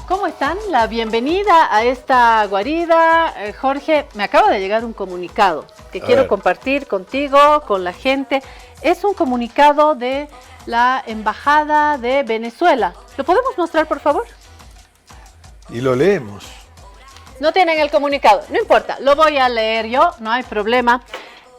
¿Cómo están? La bienvenida a esta guarida. Jorge, me acaba de llegar un comunicado que quiero compartir contigo, con la gente. Es un comunicado de la Embajada de Venezuela. ¿Lo podemos mostrar, por favor? Y lo leemos. No tienen el comunicado, no importa, lo voy a leer yo, no hay problema.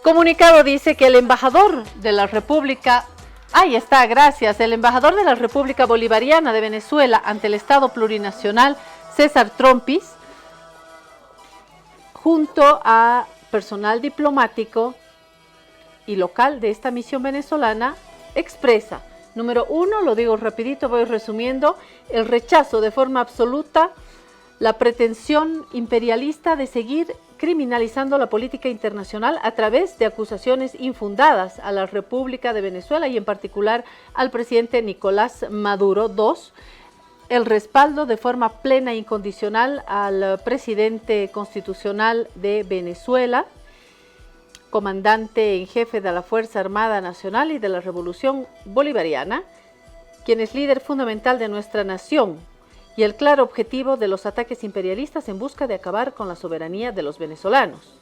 Comunicado dice que el embajador de la República... Ahí está, gracias. El embajador de la República Bolivariana de Venezuela ante el Estado Plurinacional, César Trompis, junto a personal diplomático y local de esta misión venezolana, expresa, número uno, lo digo rapidito, voy resumiendo, el rechazo de forma absoluta, la pretensión imperialista de seguir criminalizando la política internacional a través de acusaciones infundadas a la República de Venezuela y en particular al presidente Nicolás Maduro. Dos, el respaldo de forma plena e incondicional al presidente constitucional de Venezuela, comandante en jefe de la Fuerza Armada Nacional y de la Revolución Bolivariana, quien es líder fundamental de nuestra nación, y el claro objetivo de los ataques imperialistas en busca de acabar con la soberanía de los venezolanos.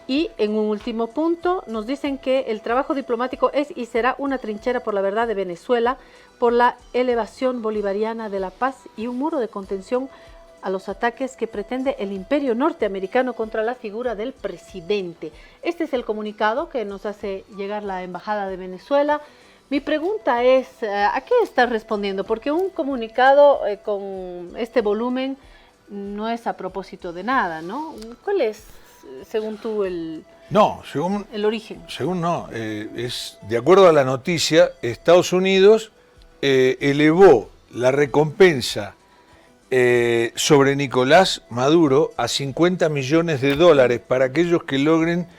Y en un último punto nos dicen que el trabajo diplomático es y será una trinchera por la verdad de Venezuela, por la elevación bolivariana de la paz y un muro de contención a los ataques que pretende el imperio norteamericano contra la figura del presidente. Este es el comunicado que nos hace llegar la Embajada de Venezuela. Mi pregunta es, ¿a qué estás respondiendo? Porque un comunicado con este volumen no es a propósito de nada, ¿no? ¿Cuál es, según tú, el origen? Según no, es de acuerdo a la noticia, Estados Unidos elevó la recompensa sobre Nicolás Maduro a $50 millones para aquellos que logren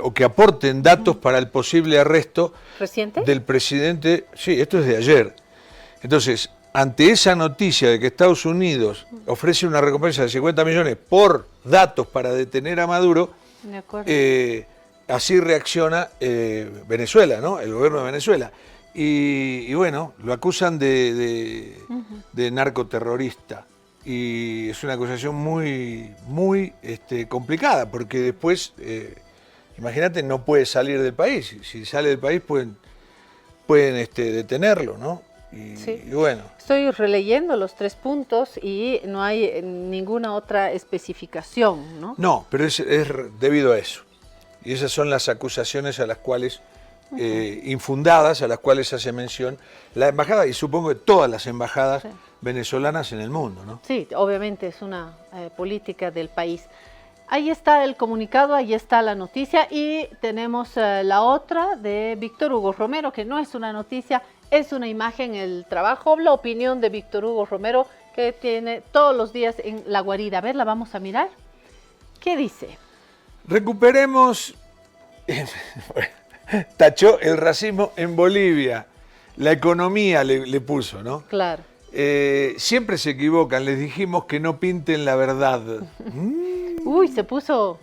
o que aporten datos para el posible arresto ¿Reciente? Del presidente. Sí, esto es de ayer. Entonces, ante esa noticia de que Estados Unidos ofrece una recompensa de 50 millones por datos para detener a Maduro, así reacciona Venezuela, ¿no? El gobierno de Venezuela. Y bueno, lo acusan de narcoterrorista. Y es una acusación muy complicada, porque después... imagínate, no puede salir del país. Si sale del país pueden detenerlo, ¿no? Y bueno. Estoy releyendo los 3 puntos y no hay ninguna otra especificación, ¿no? No, pero es debido a eso. Y esas son las acusaciones a las cuales, infundadas, a las cuales hace mención la embajada y supongo que todas las embajadas venezolanas en el mundo, ¿no? Sí, obviamente es una política del país. Ahí está el comunicado, ahí está la noticia y tenemos la otra de Víctor Hugo Romero, que no es una noticia, es una imagen, el trabajo, la opinión de Víctor Hugo Romero que tiene todos los días en La Guarida. A ver, la vamos a mirar. ¿Qué dice? Recuperemos, tachó el racismo en Bolivia, la economía le puso, ¿no? Claro. Siempre se equivocan, les dijimos que no pinten la verdad. Uy, se puso...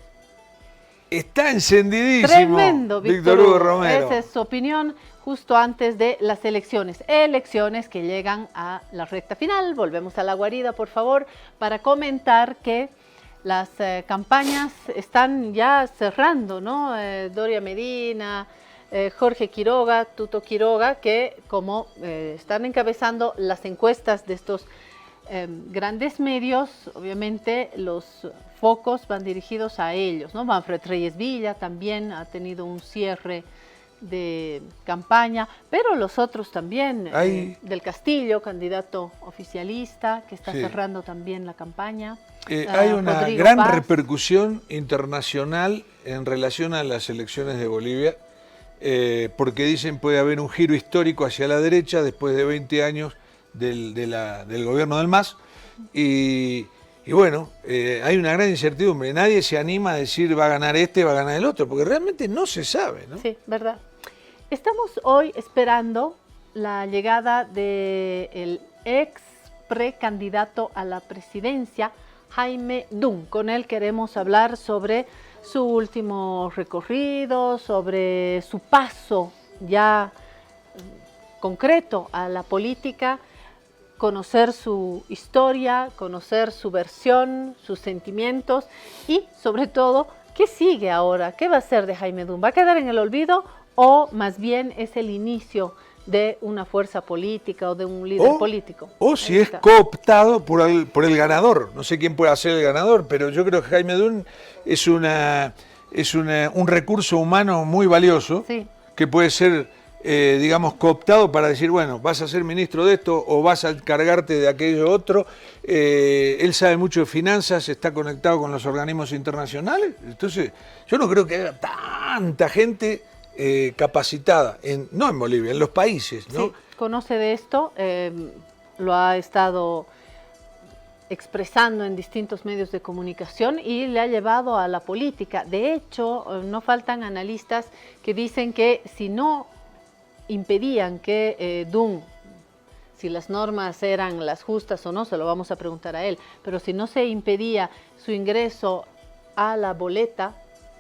Está encendidísimo. Tremendo, Víctor Hugo Romero. Esa es su opinión justo antes de las elecciones. Elecciones que llegan a la recta final. Volvemos a La Guarida, por favor, para comentar que las campañas están ya cerrando, ¿no? Doria Medina, Jorge Quiroga, Tuto Quiroga, que como están encabezando las encuestas de estos grandes medios, obviamente los focos van dirigidos a ellos, ¿no? Manfred Reyes Villa también ha tenido un cierre de campaña, pero los otros también, del Castillo, candidato oficialista, que está cerrando también la campaña. Hay una Rodrigo gran Paz. repercusión internacional en relación a las elecciones de Bolivia, porque dicen puede haber un giro histórico hacia la derecha después de 20 años del gobierno del MAS, y bueno, hay una gran incertidumbre. Nadie se anima a decir va a ganar este, va a ganar el otro, porque realmente no se sabe, ¿no? Sí, verdad. Estamos hoy esperando la llegada del ex precandidato a la presidencia, Jaime Dum. Con él queremos hablar sobre su último recorrido, sobre su paso ya concreto a la política, conocer su historia, conocer su versión, sus sentimientos y, sobre todo, ¿qué sigue ahora? ¿Qué va a ser de Jaime Dum? ¿Va a quedar en el olvido o más bien es el inicio de una fuerza política o de un líder político? O si es cooptado por el ganador. No sé quién puede ser el ganador, pero yo creo que Jaime Dum es un recurso humano muy valioso, que puede ser, digamos, cooptado para decir, bueno, vas a ser ministro de esto o vas a encargarte de aquello otro. Él sabe mucho de finanzas, está conectado con los organismos internacionales. Entonces, yo no creo que haya tanta gente capacitada, no en Bolivia, en los países, ¿no? Sí, conoce de esto, lo ha estado expresando en distintos medios de comunicación y le ha llevado a la política. De hecho, no faltan analistas que dicen que si no impedían que Dum, si las normas eran las justas o no, se lo vamos a preguntar a él, pero si no se impedía su ingreso a la boleta,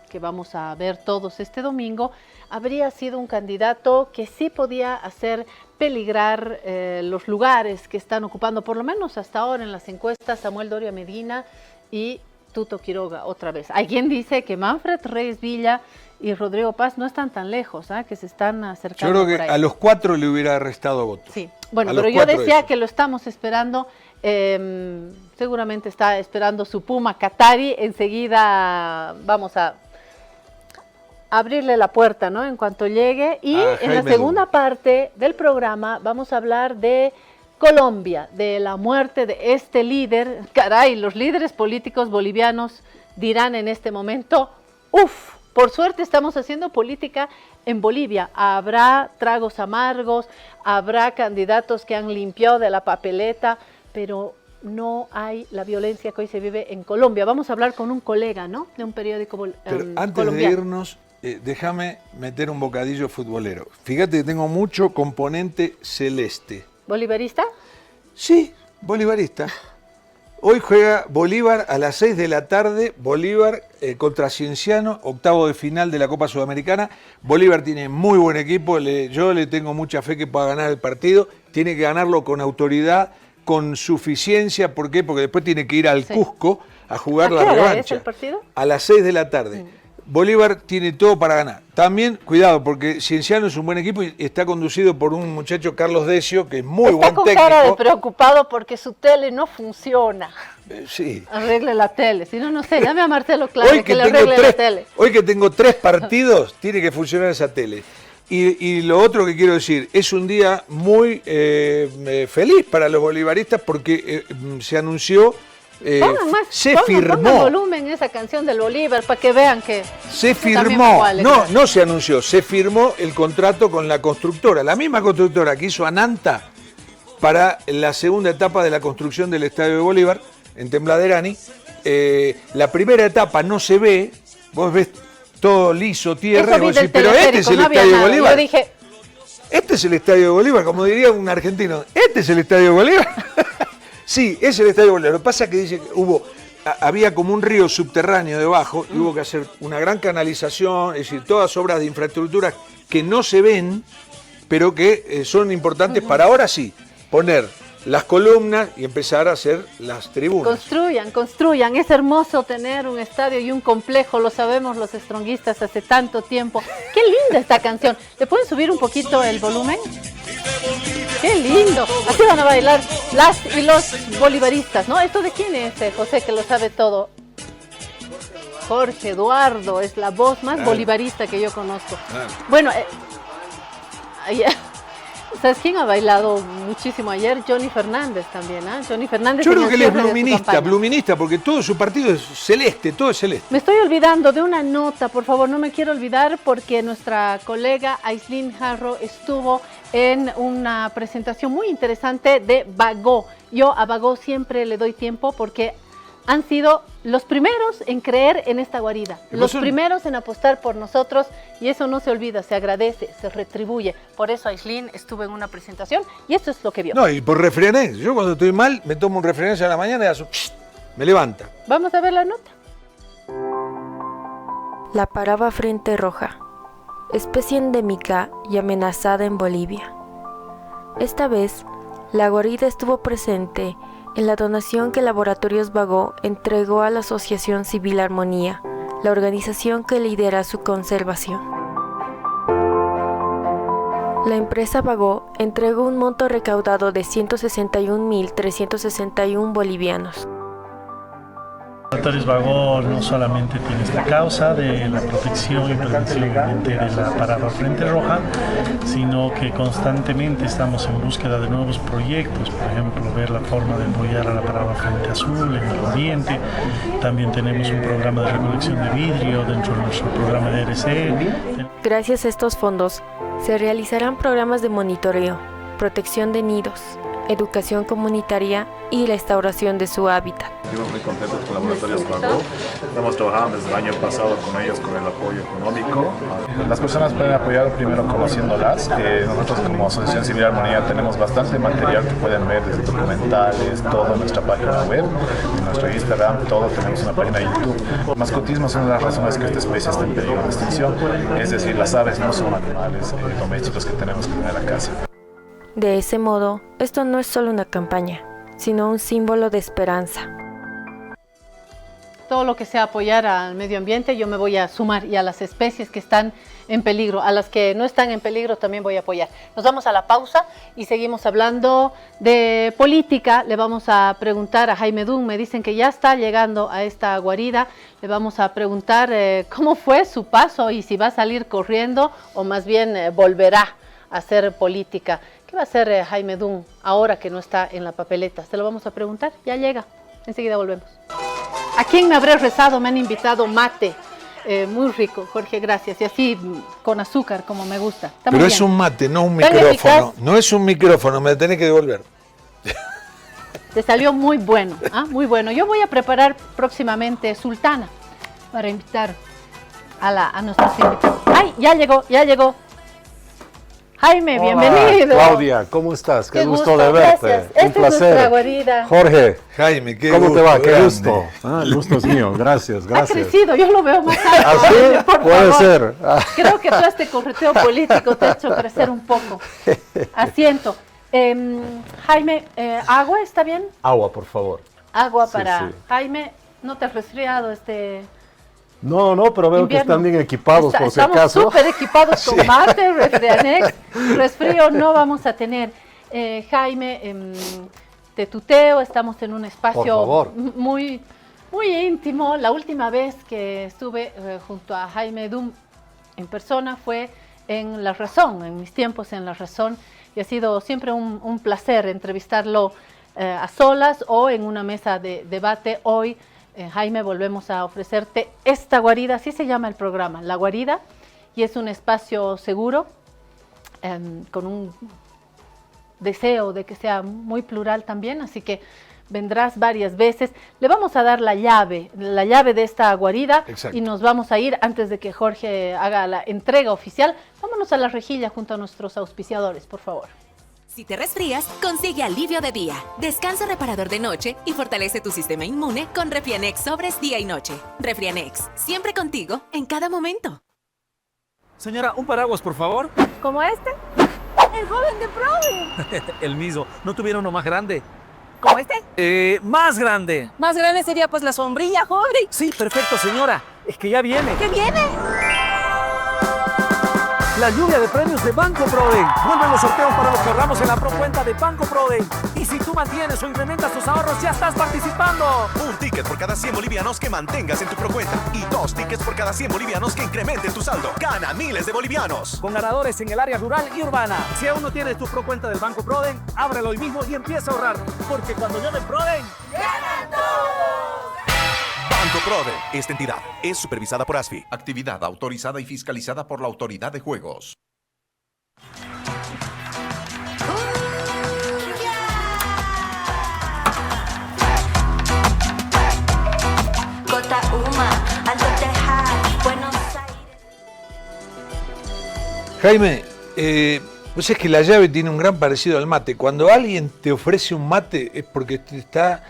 que vamos a ver todos este domingo, habría sido un candidato que sí podía hacer peligrar los lugares que están ocupando, por lo menos hasta ahora en las encuestas, Samuel Doria Medina y Tuto Quiroga otra vez. Hay quien dice que Manfred Reyes Villa y Rodrigo Paz no están tan lejos, que se están acercando. Yo creo que a los 4 le hubiera restado votos. Sí, bueno, pero yo decía que lo estamos esperando, seguramente está esperando su Puma Qatari, enseguida vamos a abrirle la puerta, ¿no? En cuanto llegue. Y en la segunda parte del programa vamos a hablar de Colombia, de la muerte de este líder. Caray, los líderes políticos bolivianos dirán en este momento, ¡uf! Por suerte estamos haciendo política en Bolivia. Habrá tragos amargos, habrá candidatos que han limpiado de la papeleta, pero no hay la violencia que hoy se vive en Colombia. Vamos a hablar con un colega, ¿no? De un periódico colombiano. Antes colombiano. De irnos, déjame meter un bocadillo futbolero. Fíjate que tengo mucho componente celeste. ¿Bolivarista? Sí, bolivarista. Hoy juega Bolívar a las 6 de la tarde, Bolívar contra Cienciano, octavo de final de la Copa Sudamericana. Bolívar tiene muy buen equipo, yo le tengo mucha fe que pueda ganar el partido. Tiene que ganarlo con autoridad, con suficiencia. ¿Por qué? Porque después tiene que ir al Cusco a jugar la revancha. ¿A qué hora es el partido? A las 6 de la tarde. Bolívar tiene todo para ganar. También, cuidado, porque Cienciano es un buen equipo y está conducido por un muchacho, Carlos Decio, que es muy buen técnico. Está con cara de preocupado porque su tele no funciona. Sí. Arregle la tele, si no, no sé, llame a Marcelo Claro que le arregle la tele. Hoy que tengo 3 partidos, tiene que funcionar esa tele. Y lo otro que quiero decir, es un día muy feliz para los bolivaristas porque se anunció... se firmó. Pongan volumen esa canción del Bolívar para que vean que se firmó, no se anunció, se firmó el contrato con la constructora, la misma constructora que hizo Ananta para la segunda etapa de la construcción del Estadio de Bolívar en Tembladerani. La primera etapa no se ve, vos ves todo liso, tierra, y vos decís, pero este es el Estadio de Bolívar. Yo dije, este es el Estadio de Bolívar, como diría un argentino, este es el Estadio de Bolívar. Sí, es el Estadio Bolívar. Lo que pasa es que dice que había como un río subterráneo debajo y hubo que hacer una gran canalización, es decir, todas obras de infraestructura que no se ven, pero que son importantes para ahora sí poner las columnas y empezar a hacer las tribunas. Construyan. Es hermoso tener un estadio y un complejo, lo sabemos los stronguistas hace tanto tiempo. Qué linda esta canción. ¿Le pueden subir un poquito el volumen? ¡Qué lindo! Así van a bailar las y los bolivaristas, ¿no? ¿Esto de quién es, José, que lo sabe todo? Jorge Eduardo, es la voz más bolivarista que yo conozco. Bueno, ¿sabes quién ha bailado muchísimo ayer? Johnny Fernández también, ¿ah? Johnny Fernández. Yo creo que él es bluminista, porque todo su partido es celeste, todo es celeste. Me estoy olvidando de una nota, por favor, no me quiero olvidar, porque nuestra colega Aislinn Jarro estuvo en una presentación muy interesante de Bagó. Yo a Bagó siempre le doy tiempo porque han sido los primeros en creer en esta guarida, los primeros en apostar por nosotros, y eso no se olvida, se agradece, se retribuye. Por eso Aislinn estuvo en una presentación y esto es lo que vio. No, y por refrenes. Yo cuando estoy mal me tomo un refrenes a la mañana y me levanta. Vamos a ver la nota. La paraba frente roja, especie endémica y amenazada en Bolivia. Esta vez, la guarida estuvo presente en la donación que Laboratorios Bagó entregó a la Asociación Civil Armonía, la organización que lidera su conservación. La empresa Bagó entregó un monto recaudado de 161.361 bolivianos. Laboratorios Bagó no solamente tiene esta causa de la protección y prevención obviamente de la parada frente roja, sino que constantemente estamos en búsqueda de nuevos proyectos, por ejemplo, ver la forma de apoyar a la parada frente azul en el oriente. También tenemos un programa de recolección de vidrio dentro de nuestro programa de RCE. Gracias a estos fondos, se realizarán programas de monitoreo, protección de nidos, educación comunitaria y restauración de su hábitat. Estamos muy contentos con Laboratorios Bagó. Estamos trabajando desde el año pasado con ellos con el apoyo económico. Las personas pueden apoyar primero conociéndolas. Nosotros como Asociación Civil Armonía tenemos bastante material que pueden ver, desde documentales, todo en nuestra página web, en nuestro Instagram, todo. Tenemos una página de YouTube. El mascotismo es una de las razones que esta especie está en peligro de extinción. Es decir, las aves no son animales domésticos que tenemos que tener en la casa. De ese modo, esto no es solo una campaña, sino un símbolo de esperanza. Todo lo que sea apoyar al medio ambiente, yo me voy a sumar, y a las especies que están en peligro, a las que no están en peligro también voy a apoyar. Nos vamos a la pausa y seguimos hablando de política. Le vamos a preguntar a Jaime Dun, me dicen que ya está llegando a esta guarida. Le vamos a preguntar cómo fue su paso y si va a salir corriendo o más bien volverá a hacer política. ¿Qué va a hacer Jaime Dun ahora que no está en la papeleta? Se lo vamos a preguntar, ya llega. Enseguida volvemos. ¿A quién me habré rezado? Me han invitado mate. Muy rico, Jorge, gracias. Y así con azúcar, como me gusta. Pero bien. Es un mate, no un micrófono. Eficaz. No es un micrófono, me tenés que devolver. Te salió muy bueno, ¿ah? Muy bueno. Yo voy a preparar próximamente sultana para invitar a nuestros invitados. ¡Ay, ya llegó, ya llegó! Jaime, hola, bienvenido. Claudia, ¿cómo estás? Qué gusto de verte. Gracias. Un placer. Es nuestra guarida. Jorge. Jaime, qué ¿cómo gusto, te va? Qué grande. gusto. El gusto es mío. Gracias, gracias. Ha crecido, yo lo veo más alto. ¿Así? Puede favor. ser. Creo que todo este correteo político te ha hecho crecer un poco. Asiento. Jaime, ¿agua está bien? Agua, por favor. Agua para Jaime. ¿No te has resfriado No, pero veo invierno. Que están bien equipados, por si acaso. Estamos súper equipados con mate, Refrianex. Resfrío no vamos a tener. Jaime, te tuteo, estamos en un espacio muy, muy íntimo. La última vez que estuve junto a Jaime Dun en persona fue en La Razón, en mis tiempos en La Razón, y ha sido siempre un placer entrevistarlo a solas o en una mesa de debate. Hoy, Jaime, volvemos a ofrecerte esta guarida, así se llama el programa, La Guarida, y es un espacio seguro, con un deseo de que sea muy plural también, así que vendrás varias veces. Le vamos a dar la llave de esta guarida. Exacto. Y nos vamos a ir antes de que Jorge haga la entrega oficial. Vámonos a la rejilla junto a nuestros auspiciadores, por favor. Si te resfrías, consigue alivio de día, descanso reparador de noche y fortalece tu sistema inmune con Refrianex sobres día y noche. Refrianex, siempre contigo, en cada momento. Señora, un paraguas, por favor. ¿Como este? El joven de Provi. El mismo. ¿No tuviera uno más grande? ¿Como este? Más grande. Más grande sería pues la sombrilla, joven. Sí, perfecto, señora. Es que ya viene. ¿Qué viene? La lluvia de premios de Banco Proden. Vuelven los sorteos para los que ahorramos en la procuenta de Banco Proden. Y si tú mantienes o incrementas tus ahorros, ya estás participando. Un ticket por cada 100 bolivianos que mantengas en tu procuenta. Y 2 tickets por cada 100 bolivianos que incrementen tu saldo. Gana miles de bolivianos. Con ganadores en el área rural y urbana. Si aún no tienes tu procuenta del Banco Proden, ábrelo hoy mismo y empieza a ahorrar. Porque cuando llamen Proden, ¡ganan todos! Banco Proden. Esta entidad es supervisada por ASFI. Actividad autorizada y fiscalizada por la Autoridad de Juegos. Jaime, pues es que la llave tiene un gran parecido al mate. Cuando alguien te ofrece un mate es porque te está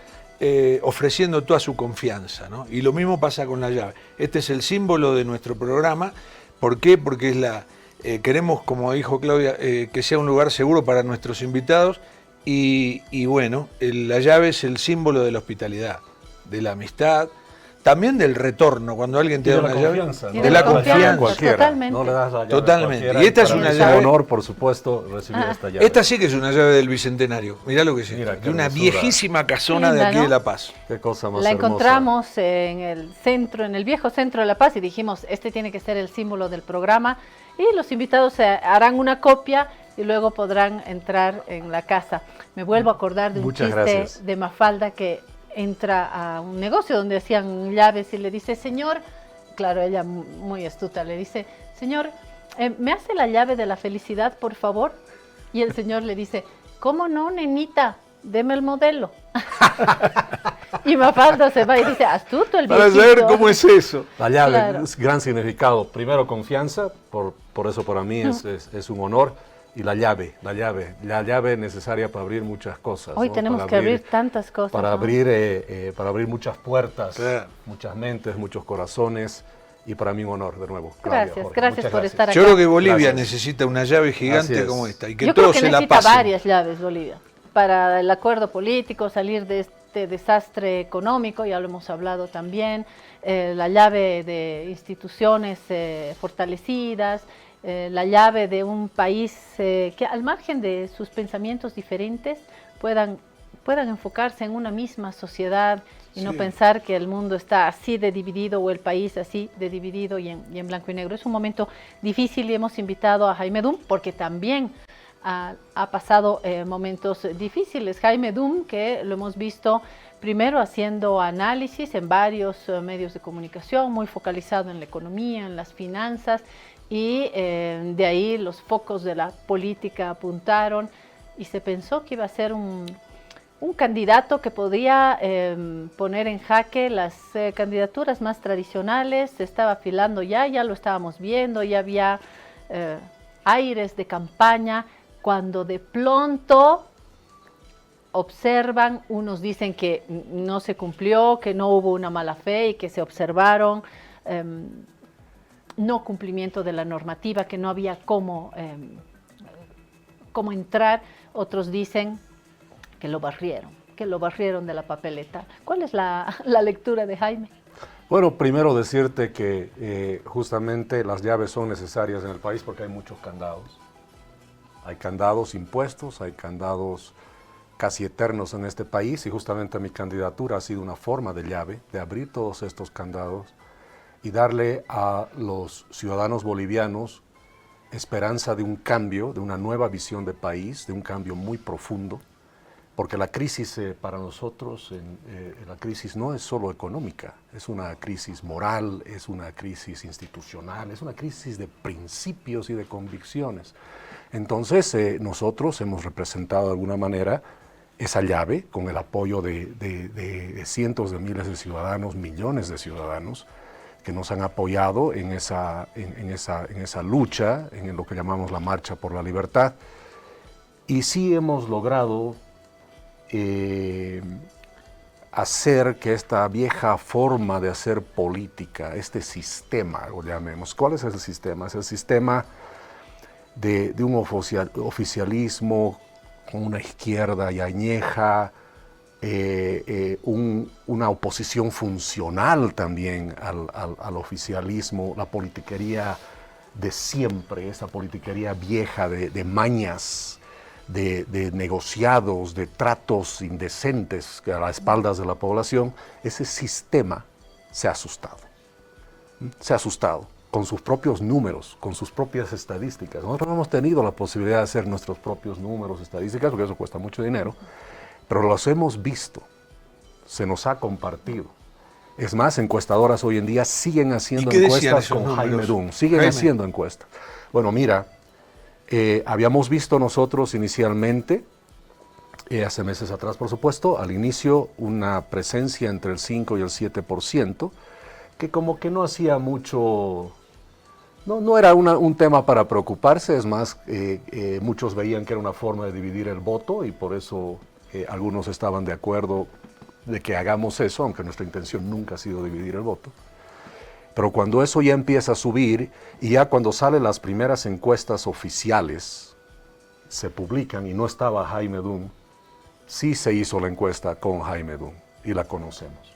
ofreciendo toda su confianza, ¿no? Y lo mismo pasa con la llave. Este es el símbolo de nuestro programa. ¿Por qué? Porque es queremos, como dijo Claudia, que sea un lugar seguro para nuestros invitados y bueno, la llave es el símbolo de la hospitalidad, de la amistad, también del retorno, cuando alguien te da una llave, de la confianza. Totalmente. No le das la llave totalmente. Y esta es una llave. Un honor, por supuesto, recibir esta llave. Esta sí que es una llave del Bicentenario. Mirá lo que es esto, de una viejísima casona de aquí, ¿no?, de La Paz. Qué cosa más la hermosa. encontramos en el centro, en el viejo centro de La Paz, y dijimos, este tiene que ser el símbolo del programa. Y los invitados harán una copia y luego podrán entrar en la casa. Me vuelvo a acordar de un chiste de Mafalda que entra a un negocio donde hacían llaves y le dice, señor, claro, ella muy astuta, le dice, señor, ¿me hace la llave de la felicidad, por favor? Y el señor le dice, ¿cómo no, nenita? Deme el modelo. Y Mafalda se va y dice, astuto el viejito. Para saber cómo es eso. La llave, es gran significado. Primero, confianza, por eso para mí es un honor. Y la llave necesaria para abrir muchas cosas. Hoy, ¿no?, tenemos que abrir tantas cosas. Para, ¿no?, abrir muchas puertas, claro, muchas mentes, muchos corazones. Y para mí un honor, de nuevo. Gracias, Claudia, gracias por estar acá. Yo creo que Bolivia necesita una llave gigante como esta. Y que yo todos creo que se la necesita pasen. varias llaves, Bolivia, para el acuerdo político, salir de este desastre económico, ya lo hemos hablado también, la llave de instituciones fortalecidas, la llave de un país que al margen de sus pensamientos diferentes puedan enfocarse en una misma sociedad y no pensar que el mundo está así de dividido o el país así de dividido y en blanco y negro. Es un momento difícil y hemos invitado a Jaime Dum porque también ha pasado momentos difíciles. Jaime Dum, que lo hemos visto primero haciendo análisis en varios medios de comunicación, muy focalizado en la economía, en las finanzas, y de ahí los focos de la política apuntaron y se pensó que iba a ser un candidato que podía poner en jaque las candidaturas más tradicionales. Se estaba afilando ya lo estábamos viendo, ya había aires de campaña, cuando de pronto observan, unos dicen que no se cumplió, que no hubo una mala fe y que se observaron no cumplimiento de la normativa, que no había cómo entrar. Otros dicen que lo barrieron de la papeleta. ¿Cuál es la lectura de Jaime? Bueno, primero decirte que justamente las llaves son necesarias en el país porque hay muchos candados. Hay candados impuestos, hay candados casi eternos en este país y justamente mi candidatura ha sido una forma de llave, de abrir todos estos candados y darle a los ciudadanos bolivianos esperanza de un cambio, de una nueva visión de país, de un cambio muy profundo, porque la crisis para nosotros, la crisis no es solo económica, es una crisis moral, es una crisis institucional, es una crisis de principios y de convicciones. Entonces nosotros hemos representado de alguna manera esa llave con el apoyo de cientos de miles de ciudadanos, millones de ciudadanos, que nos han apoyado en esa lucha, en lo que llamamos la Marcha por la Libertad. Y sí hemos logrado hacer que esta vieja forma de hacer política, este sistema, lo llamemos, ¿cuál es el sistema? Es el sistema de un oficialismo con una izquierda y añeja, una oposición funcional también al oficialismo, la politiquería de siempre, esa politiquería vieja de mañas, de negociados, de tratos indecentes a las espaldas de la población, ese sistema se ha asustado. Se ha asustado con sus propios números, con sus propias estadísticas. Nosotros no hemos tenido la posibilidad de hacer nuestros propios números, estadísticas, porque eso cuesta mucho dinero, pero los hemos visto, se nos ha compartido. Es más, encuestadoras hoy en día siguen haciendo encuestas con Jaime Dunn, siguen haciendo encuestas. Bueno, mira, habíamos visto nosotros inicialmente, hace meses atrás por supuesto, al inicio una presencia entre el 5 y el 7%, que como que no hacía mucho, no era un tema para preocuparse, es más, muchos veían que era una forma de dividir el voto y por eso algunos estaban de acuerdo de que hagamos eso, aunque nuestra intención nunca ha sido dividir el voto. Pero cuando eso ya empieza a subir y ya cuando salen las primeras encuestas oficiales, se publican y no estaba Jaime Dunn, sí se hizo la encuesta con Jaime Dunn y la conocemos.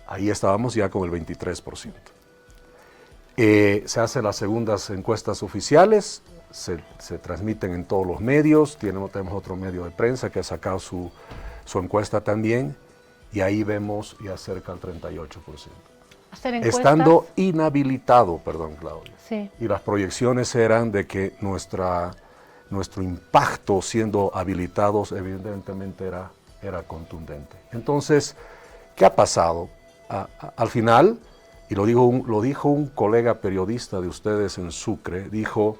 Ahí estábamos ya con el 23%. Se hacen las segundas encuestas oficiales, se transmiten en todos los medios, tenemos otro medio de prensa que ha sacado su encuesta también, y ahí vemos ya cerca del 38%. Estando inhabilitado, perdón, Claudia. Sí. Y las proyecciones eran de que nuestro impacto siendo habilitados evidentemente era contundente. Entonces, ¿qué ha pasado? Al final, y lo dijo un colega periodista de ustedes en Sucre, dijo,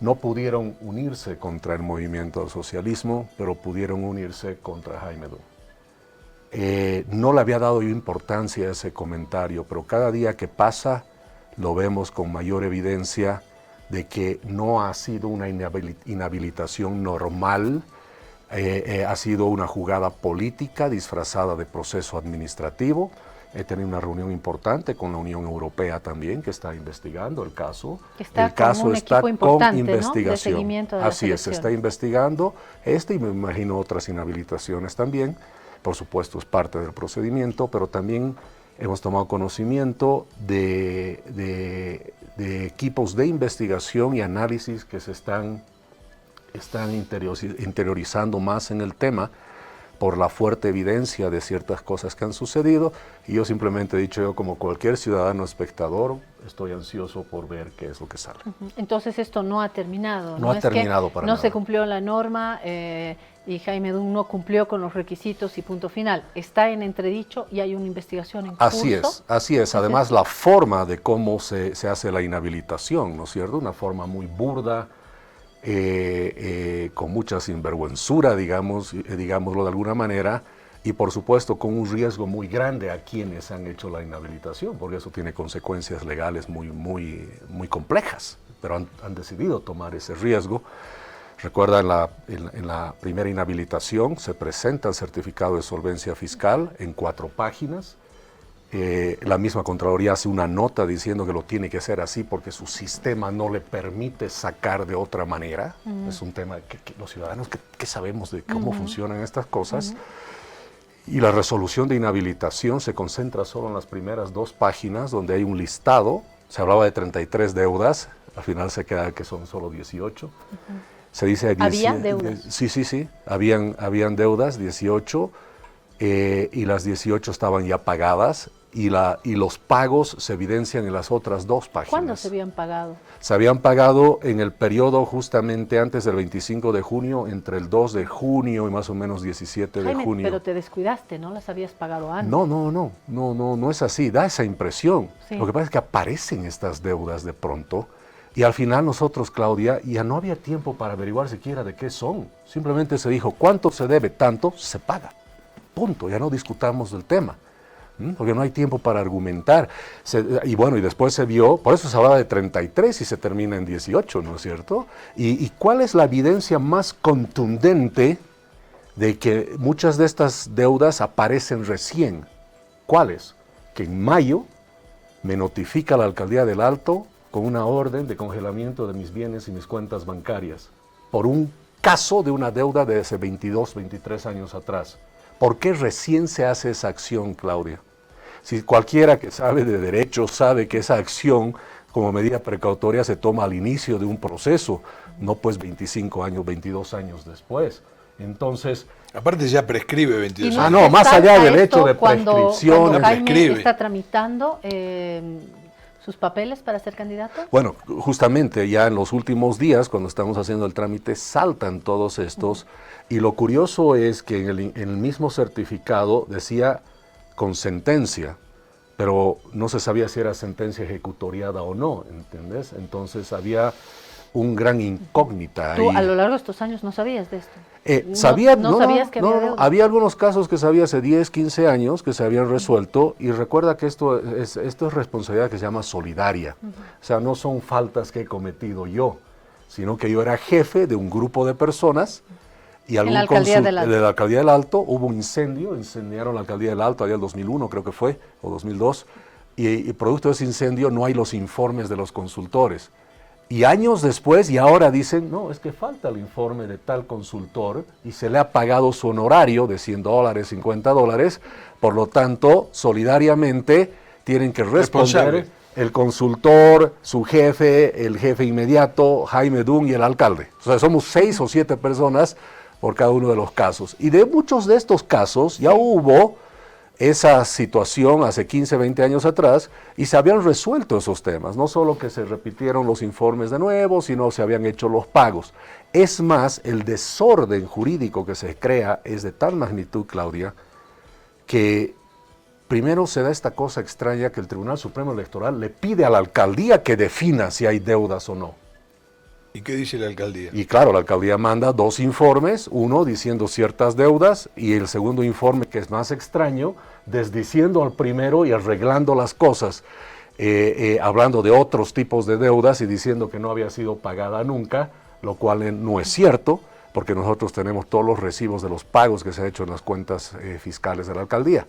no pudieron unirse contra el movimiento del socialismo, pero pudieron unirse contra Jaime Dunn. No le había dado yo importancia a ese comentario, pero cada día que pasa lo vemos con mayor evidencia de que no ha sido una inhabilitación normal, ha sido una jugada política disfrazada de proceso administrativo. He tenido una reunión importante con la Unión Europea también, que está investigando el caso. El caso está con investigación. ¿No? De seguimiento de Así es, se está investigando y me imagino otras inhabilitaciones también. Por supuesto, es parte del procedimiento, pero también hemos tomado conocimiento de equipos de investigación y análisis que se están interiorizando más en el tema por la fuerte evidencia de ciertas cosas que han sucedido, y yo simplemente he dicho, como cualquier ciudadano espectador, estoy ansioso por ver qué es lo que sale. Entonces esto no ha terminado. No ha terminado para nada. No se cumplió la norma y Jaime Dunn no cumplió con los requisitos y punto final. Está en entredicho y hay una investigación en curso. Así es. Además, la forma de cómo se hace la inhabilitación, ¿no es cierto? Una forma muy burda, con mucha sinvergüenzura, digámoslo de alguna manera, y por supuesto con un riesgo muy grande a quienes han hecho la inhabilitación, porque eso tiene consecuencias legales muy complejas, pero han decidido tomar ese riesgo. Recuerda, en la primera inhabilitación se presenta el certificado de solvencia fiscal en 4 páginas. La misma Contraloría hace una nota diciendo que lo tiene que hacer así porque su sistema no le permite sacar de otra manera. Es un tema que los ciudadanos que sabemos de cómo funcionan estas cosas. Y la resolución de inhabilitación se concentra solo en las primeras 2 páginas, donde hay un listado. Se hablaba de 33 deudas, al final se queda que son solo 18. Se dice ¿Había deudas? Sí. Habían deudas, 18, y las 18 estaban ya pagadas. Y los pagos se evidencian en las otras 2 páginas. ¿Cuándo se habían pagado? Se habían pagado en el periodo justamente antes del 25 de junio, entre el 2 de junio y más o menos 17 de junio. Pero te descuidaste, ¿no? Las habías pagado antes. No es así, da esa impresión. Sí. Lo que pasa es que aparecen estas deudas de pronto y al final nosotros, Claudia, ya no había tiempo para averiguar siquiera de qué son. Simplemente se dijo, ¿cuánto se debe? Tanto, se paga. Punto, ya no discutamos del tema. Porque no hay tiempo para argumentar. Y después se vio, por eso se hablaba de 33 y se termina en 18, ¿no es cierto? ¿Y cuál es la evidencia más contundente de que muchas de estas deudas aparecen recién? ¿Cuáles? Que en mayo me notifica la Alcaldía del Alto con una orden de congelamiento de mis bienes y mis cuentas bancarias por un caso de una deuda de hace 22, 23 años atrás. ¿Por qué recién se hace esa acción, Claudia? Si cualquiera que sabe de derecho sabe que esa acción como medida precautoria se toma al inicio de un proceso, no pues 25 años, 22 años después. Entonces... Aparte ya prescribe 22 años. No, más allá del hecho de cuando prescripción. Jaime está tramitando sus papeles para ser candidato. Bueno, justamente ya en los últimos días, cuando estamos haciendo el trámite, saltan todos estos. Y lo curioso es que en el mismo certificado decía con sentencia, pero no se sabía si era sentencia ejecutoriada o no, ¿entiendes? Entonces había un gran incógnita ahí. ¿Tú a lo largo de estos años no sabías de esto? Sabía, no sabías que había deuda. Había algunos casos que sabía hace 10, 15 años que se habían resuelto, y recuerda que esto es responsabilidad que se llama solidaria. O sea, no son faltas que he cometido yo, sino que yo era jefe de un grupo de personas. Y en la alcaldía del Alto. De la alcaldía del Alto hubo un incendio, incendiaron la alcaldía del Alto allá el 2001 creo que fue, o 2002, y producto de ese incendio no hay los informes de los consultores. Y años después, y ahora dicen, no, es que falta el informe de tal consultor y se le ha pagado su honorario de $100, $50, por lo tanto, solidariamente tienen que responder el consultor, su jefe, el jefe inmediato, Jaime Dunn y el alcalde. O sea, somos 6 o 7 personas por cada uno de los casos. Y de muchos de estos casos ya hubo esa situación hace 15, 20 años atrás y se habían resuelto esos temas. No solo que se repitieron los informes de nuevo, sino se habían hecho los pagos. Es más, el desorden jurídico que se crea es de tal magnitud, Claudia, que primero se da esta cosa extraña que el Tribunal Supremo Electoral le pide a la alcaldía que defina si hay deudas o no. ¿Y qué dice la alcaldía? Y claro, la alcaldía manda 2 informes, uno diciendo ciertas deudas y el segundo informe, que es más extraño, desdiciendo al primero y arreglando las cosas, hablando de otros tipos de deudas y diciendo que no había sido pagada nunca, lo cual no es cierto, porque nosotros tenemos todos los recibos de los pagos que se han hecho en las cuentas fiscales de la alcaldía.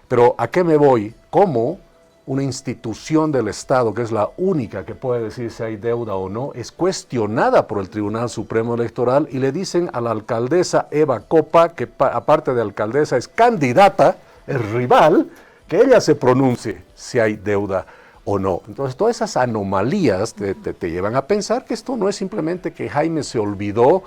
Pero ¿a qué me voy? ¿Cómo una institución del Estado, que es la única que puede decir si hay deuda o no, es cuestionada por el Tribunal Supremo Electoral y le dicen a la alcaldesa Eva Copa, que aparte de alcaldesa es candidata, es rival, que ella se pronuncie si hay deuda o no? Entonces todas esas anomalías te llevan a pensar que esto no es simplemente que Jaime se olvidó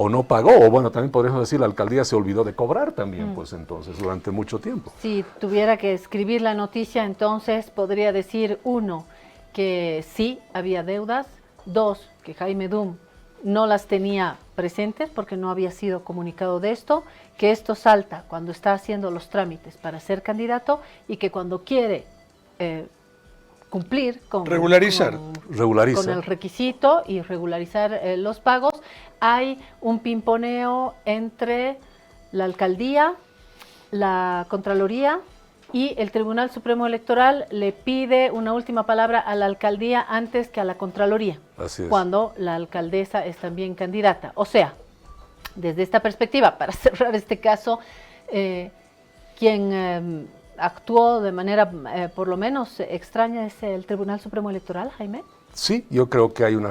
o no pagó, o bueno, también podríamos decir la alcaldía se olvidó de cobrar también, pues entonces, durante mucho tiempo. Si tuviera que escribir la noticia, entonces podría decir, 1, que sí había deudas, 2, que Jaime Dunn no las tenía presentes porque no había sido comunicado de esto, que esto salta cuando está haciendo los trámites para ser candidato y que cuando quiere cumplir con con el requisito y regularizar los pagos, hay un pimponeo entre la alcaldía, la Contraloría y el Tribunal Supremo Electoral le pide una última palabra a la alcaldía antes que a la Contraloría, cuando la alcaldesa es también candidata. O sea, desde esta perspectiva, para cerrar este caso, quien actuó de manera por lo menos extraña es el Tribunal Supremo Electoral, Jaime. Sí, yo creo que hay una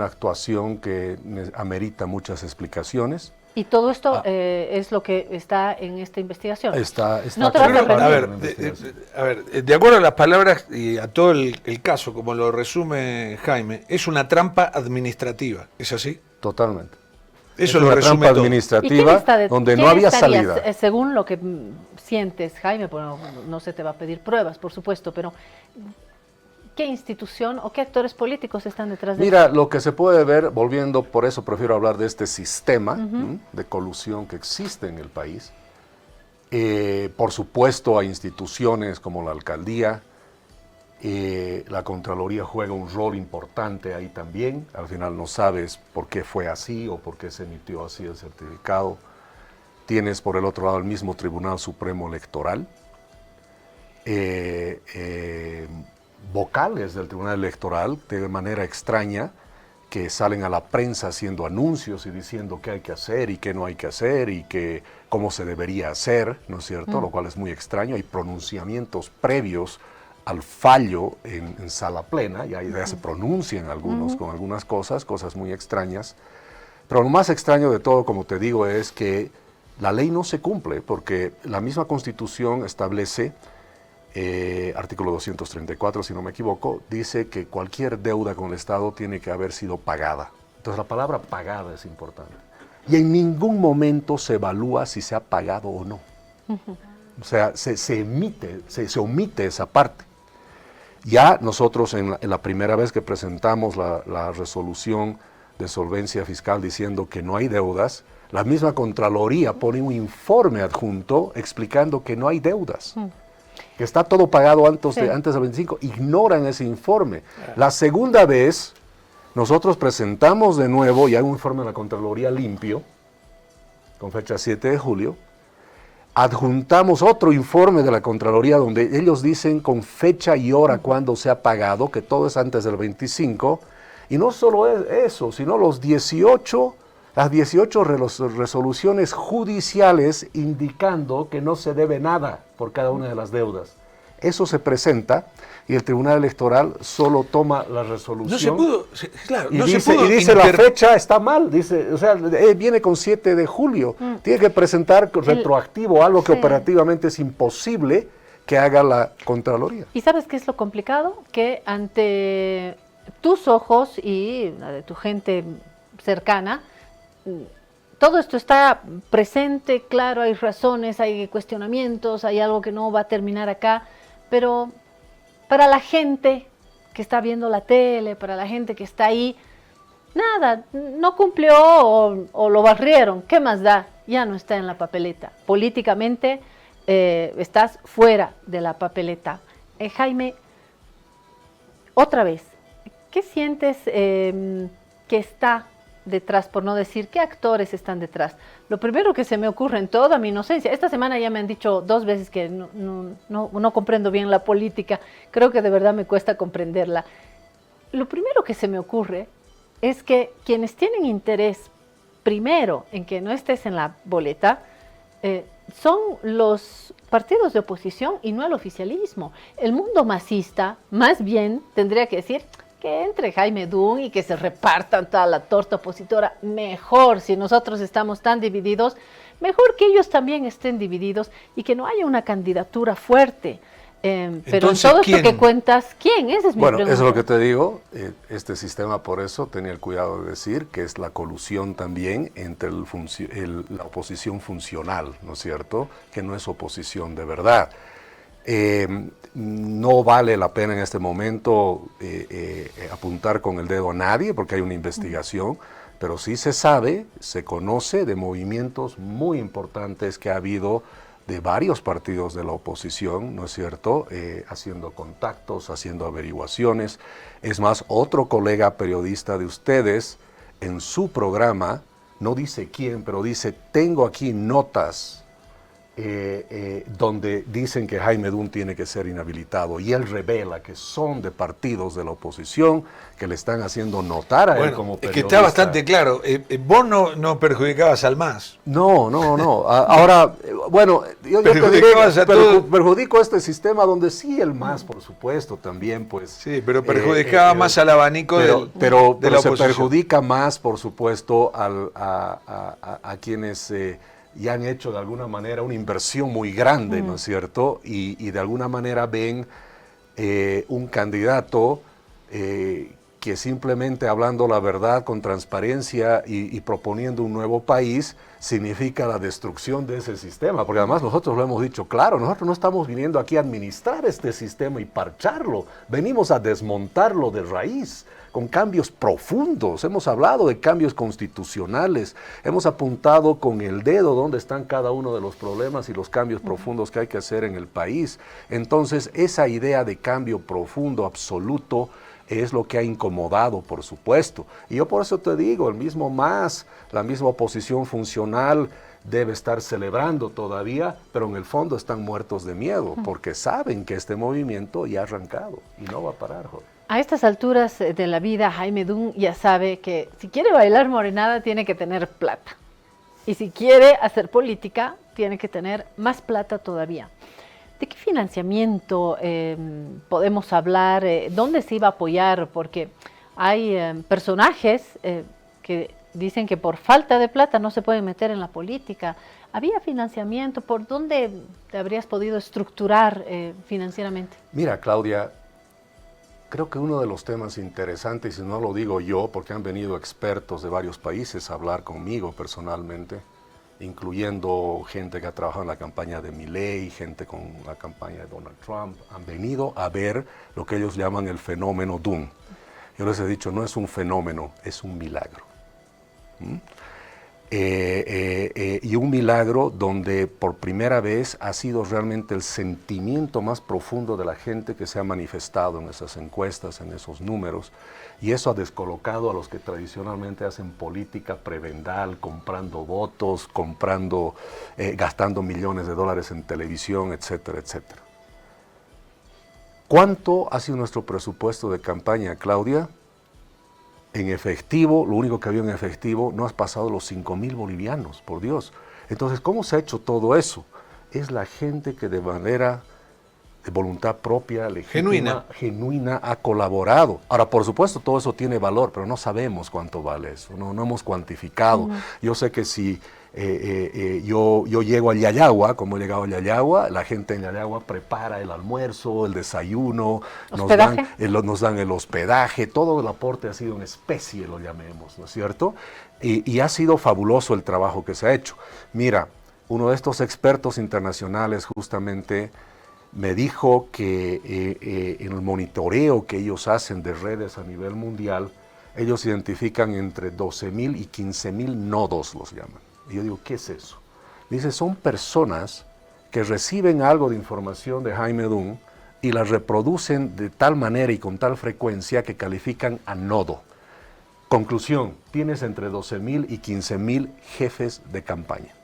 actuación que amerita muchas explicaciones. Y todo esto es lo que está en esta investigación. No te vas a a ver, de acuerdo a las palabras y a todo el caso, como lo resume Jaime, es una trampa administrativa, ¿es así? Totalmente. Eso es lo una resume trampa todo. administrativa donde no había salida. Según lo que sientes, Jaime, bueno, no se te va a pedir pruebas, por supuesto, pero ¿qué institución o qué actores políticos están detrás de Mira, esto? lo que se puede ver, volviendo, por eso prefiero hablar de este sistema de colusión que existe en el país. Por supuesto, hay instituciones como la alcaldía, la Contraloría juega un rol importante ahí también. Al final no sabes por qué fue así o por qué se emitió así el certificado. Tienes por el otro lado el mismo Tribunal Supremo Electoral. Vocales del Tribunal Electoral de manera extraña que salen a la prensa haciendo anuncios y diciendo qué hay que hacer y qué no hay que hacer y que cómo se debería hacer, ¿no es cierto? Lo cual es muy extraño. Hay pronunciamientos previos al fallo en sala plena y ahí ya se pronuncian algunos con algunas cosas muy extrañas. Pero lo más extraño de todo, como te digo, es que la ley no se cumple porque la misma Constitución establece artículo 234, si no me equivoco, dice que cualquier deuda con el Estado tiene que haber sido pagada. Entonces la palabra pagada es importante. Y en ningún momento se evalúa si se ha pagado o no. O sea, se omite esa parte. Ya nosotros en la primera vez que presentamos la resolución de solvencia fiscal diciendo que no hay deudas, la misma Contraloría pone un informe adjunto explicando que no hay deudas, que está todo pagado antes del 25, ignoran ese informe. La segunda vez, nosotros presentamos de nuevo ya un informe de la Contraloría limpio, con fecha 7 de julio, adjuntamos otro informe de la Contraloría donde ellos dicen con fecha y hora cuándo se ha pagado, que todo es antes del 25, y no solo eso, sino las 18 resoluciones judiciales indicando que no se debe nada por cada una de las deudas. Eso se presenta y el Tribunal Electoral solo toma la resolución. No se pudo, claro, y no dice, se pudo la fecha está mal, dice, o sea, viene con 7 de julio. Tiene que presentar retroactivo, algo que operativamente es imposible que haga la Contraloría. ¿Y sabes qué es lo complicado? Que ante tus ojos y la de tu gente cercana, todo esto está presente, claro, hay razones, hay cuestionamientos, hay algo que no va a terminar acá, pero para la gente que está viendo la tele, para la gente que está ahí, nada, no cumplió o lo barrieron, ¿qué más da? Ya no está en la papeleta. Políticamente estás fuera de la papeleta. Jaime, otra vez, ¿qué sientes que está detrás, por no decir qué actores están detrás? Lo primero que se me ocurre en toda mi inocencia, esta semana ya me han dicho 2 veces que no comprendo bien la política, creo que de verdad me cuesta comprenderla. Lo primero que se me ocurre es que quienes tienen interés primero en que no estés en la boleta son los partidos de oposición y no el oficialismo. El mundo masista más bien tendría que decir que entre Jaime Dun y que se repartan toda la torta opositora. Mejor, si nosotros estamos tan divididos, mejor que ellos también estén divididos y que no haya una candidatura fuerte. Pero entonces, en todo esto que cuentas, ¿quién? Esa es mi pregunta. Bueno, eso es lo que te digo. Este sistema, por eso, tenía el cuidado de decir que es la colusión también entre la oposición funcional, ¿no es cierto? Que no es oposición de verdad. No vale la pena en este momento apuntar con el dedo a nadie porque hay una investigación, pero sí se sabe, se conoce de movimientos muy importantes que ha habido de varios partidos de la oposición, ¿no es cierto?, haciendo contactos, haciendo averiguaciones. Es más, otro colega periodista de ustedes en su programa, no dice quién, pero dice, tengo aquí notas donde dicen que Jaime Dun tiene que ser inhabilitado, y él revela que son de partidos de la oposición que le están haciendo notar a él como periodista. Es que está bastante claro, vos no perjudicabas al MAS. No. Ahora, bueno, yo te diré, perjudico este sistema donde sí el MAS, por supuesto, también, pues. Sí, pero perjudicaba más al abanico de la oposición. Se perjudica más, por supuesto, a quienes ya han hecho de alguna manera una inversión muy grande, ¿no es cierto? Y de alguna manera ven un candidato que simplemente hablando la verdad con transparencia y proponiendo un nuevo país significa la destrucción de ese sistema, porque además nosotros lo hemos dicho claro, nosotros no estamos viniendo aquí a administrar este sistema y parcharlo, venimos a desmontarlo de raíz, con cambios profundos. Hemos hablado de cambios constitucionales, hemos apuntado con el dedo dónde están cada uno de los problemas y los cambios profundos que hay que hacer en el país. Entonces, esa idea de cambio profundo, absoluto, es lo que ha incomodado, por supuesto. Y yo por eso te digo, el mismo MAS, la misma oposición funcional debe estar celebrando todavía, pero en el fondo están muertos de miedo, porque saben que este movimiento ya ha arrancado y no va a parar, Jorge. A estas alturas de la vida, Jaime Dun ya sabe que si quiere bailar morenada tiene que tener plata. Y si quiere hacer política, tiene que tener más plata todavía. ¿De qué financiamiento podemos hablar? ¿Dónde se iba a apoyar? Porque hay personajes que dicen que por falta de plata no se pueden meter en la política. ¿Había financiamiento? ¿Por dónde te habrías podido estructurar financieramente? Mira, Claudia, creo que uno de los temas interesantes, y no lo digo yo, porque han venido expertos de varios países a hablar conmigo personalmente, incluyendo gente que ha trabajado en la campaña de Milei, gente con la campaña de Donald Trump, han venido a ver lo que ellos llaman el fenómeno Dunn. Yo les he dicho, no es un fenómeno, es un milagro. Y un milagro donde por primera vez ha sido realmente el sentimiento más profundo de la gente que se ha manifestado en esas encuestas, en esos números, y eso ha descolocado a los que tradicionalmente hacen política prebendal, comprando votos, gastando millones de dólares en televisión, etcétera, etcétera. ¿Cuánto ha sido nuestro presupuesto de campaña, Claudia? En efectivo, lo único que había en efectivo, no has pasado los 5,000 bolivianos, por Dios. Entonces, ¿cómo se ha hecho todo eso? Es la gente que de manera de voluntad propia, legítima, genuina, ha colaborado. Ahora, por supuesto, todo eso tiene valor, pero no sabemos cuánto vale eso, no hemos cuantificado. Yo sé que si yo llego a Yayagua, como he llegado a Yayagua, la gente en Yayagua prepara el almuerzo, el desayuno, nos dan el hospedaje, todo el aporte ha sido en especie, lo llamemos, ¿no es cierto? Y ha sido fabuloso el trabajo que se ha hecho. Mira, uno de estos expertos internacionales justamente me dijo que en el monitoreo que ellos hacen de redes a nivel mundial, ellos identifican entre 12,000 y 15,000 nodos, los llaman. Y yo digo, ¿qué es eso? Dice, son personas que reciben algo de información de Jaime Dunn y la reproducen de tal manera y con tal frecuencia que califican a nodo. Conclusión, tienes entre 12,000 y 15,000 jefes de campaña.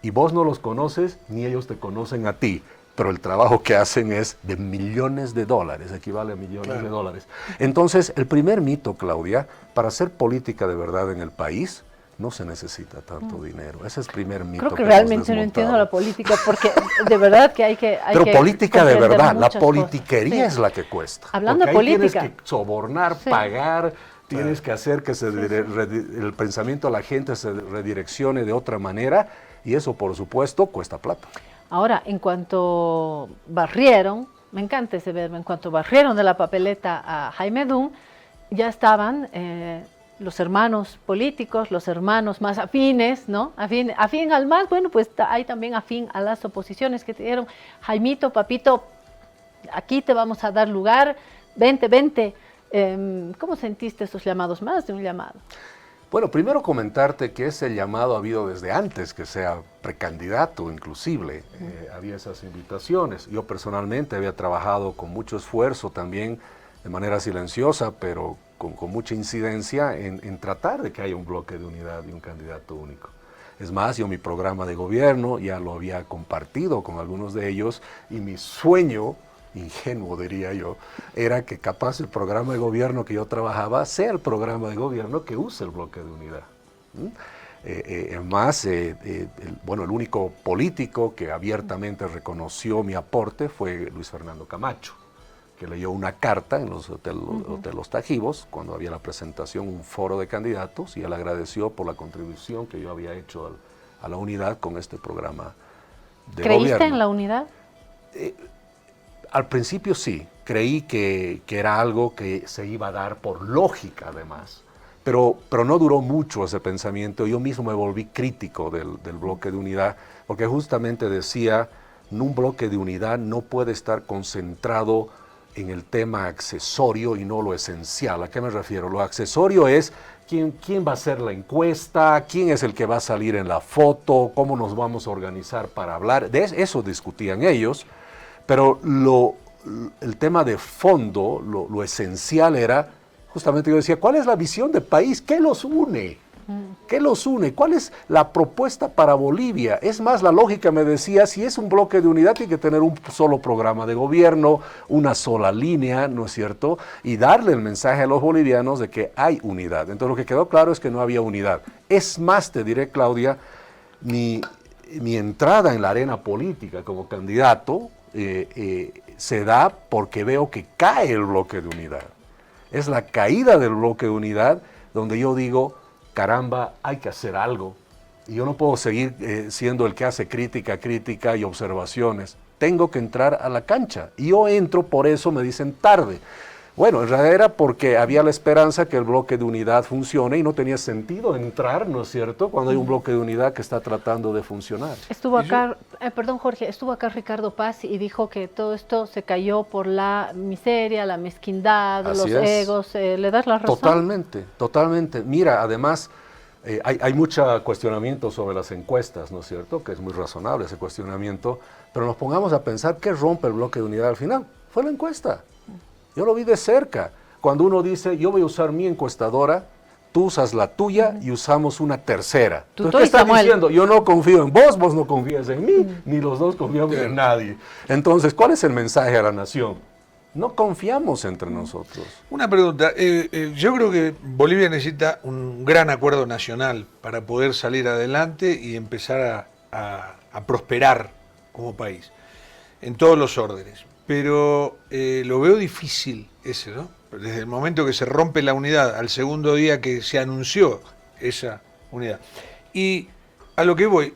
Y vos no los conoces, ni ellos te conocen a ti, pero el trabajo que hacen es de millones de dólares, equivale a millones de dólares. Entonces, el primer mito, Claudia, para hacer política de verdad en el país, no se necesita tanto dinero. Ese es el primer mito. Creo que realmente no entiendo la política, porque de verdad que hay que Pero política de verdad, la politiquería es la que cuesta. Hablando de política. Tienes que sobornar, pagar, tienes que hacer que el pensamiento de la gente se redireccione de otra manera, y eso, por supuesto, cuesta plata. Ahora, en cuanto barrieron, me encanta ese verbo, en cuanto barrieron de la papeleta a Jaime Dunn, ya estaban los hermanos políticos, los hermanos más afines, ¿no? Afín al MAS, bueno, pues hay también afín a las oposiciones que te dieron, Jaimito, papito, aquí te vamos a dar lugar, vente. ¿Cómo sentiste esos llamados? Más de un llamado. Bueno, primero comentarte que ese llamado ha habido desde antes que sea precandidato, inclusive. Había esas invitaciones. Yo personalmente había trabajado con mucho esfuerzo también, de manera silenciosa, pero con mucha incidencia en tratar de que haya un bloque de unidad y un candidato único. Es más, yo mi programa de gobierno ya lo había compartido con algunos de ellos, y mi sueño, ingenuo diría yo, era que capaz el programa de gobierno que yo trabajaba sea el programa de gobierno que use el bloque de unidad. Además, el único político que abiertamente reconoció mi aporte fue Luis Fernando Camacho, que leyó una carta en los Hotel Los Tajivos, cuando había la presentación, un foro de candidatos, y él agradeció por la contribución que yo había hecho a la unidad con este programa de gobierno. ¿Creíste en la unidad? Al principio sí, creí que era algo que se iba a dar por lógica además, pero no duró mucho ese pensamiento. Yo mismo me volví crítico del bloque de unidad, porque justamente decía, un bloque de unidad no puede estar concentrado en el tema accesorio y no lo esencial. ¿A qué me refiero? Lo accesorio es quién va a hacer la encuesta, quién es el que va a salir en la foto, cómo nos vamos a organizar para hablar. De eso discutían ellos, pero el tema de fondo, lo esencial era, justamente yo decía, ¿cuál es la visión de país? ¿Qué los une? ¿Qué los une? ¿Cuál es la propuesta para Bolivia? Es más, la lógica me decía, si es un bloque de unidad, tiene que tener un solo programa de gobierno, una sola línea, ¿no es cierto? Y darle el mensaje a los bolivianos de que hay unidad. Entonces lo que quedó claro es que no había unidad. Es más, te diré, Claudia, mi entrada en la arena política como candidato se da porque veo que cae el bloque de unidad. Es la caída del bloque de unidad donde yo digo, caramba, hay que hacer algo. Y yo no puedo seguir siendo el que hace crítica y observaciones. Tengo que entrar a la cancha. Y yo entro, por eso me dicen tarde. Bueno, en realidad era porque había la esperanza que el bloque de unidad funcione y no tenía sentido entrar, ¿no es cierto?, cuando hay un bloque de unidad que está tratando de funcionar. Estuvo acá, perdón Jorge, estuvo acá Ricardo Paz y dijo que todo esto se cayó por la miseria, la mezquindad, Así los es. egos. ¿Le das la razón? Totalmente, totalmente. Mira, además, hay mucho cuestionamiento sobre las encuestas, ¿no es cierto?, que es muy razonable ese cuestionamiento, pero nos pongamos a pensar qué rompe el bloque de unidad al final. Fue la encuesta. Yo lo vi de cerca. Cuando uno dice, yo voy a usar mi encuestadora, tú usas la tuya y usamos una tercera. Entonces, ¿qué estás diciendo? Yo no confío en vos, vos no confías en mí, ni los dos confiamos en nadie. Entonces, ¿cuál es el mensaje a la nación? No confiamos entre nosotros. Una pregunta. Yo creo que Bolivia necesita un gran acuerdo nacional para poder salir adelante y empezar a prosperar como país, en todos los órdenes. Pero lo veo difícil ese, ¿no? Desde el momento que se rompe la unidad, al segundo día que se anunció esa unidad. Y a lo que voy,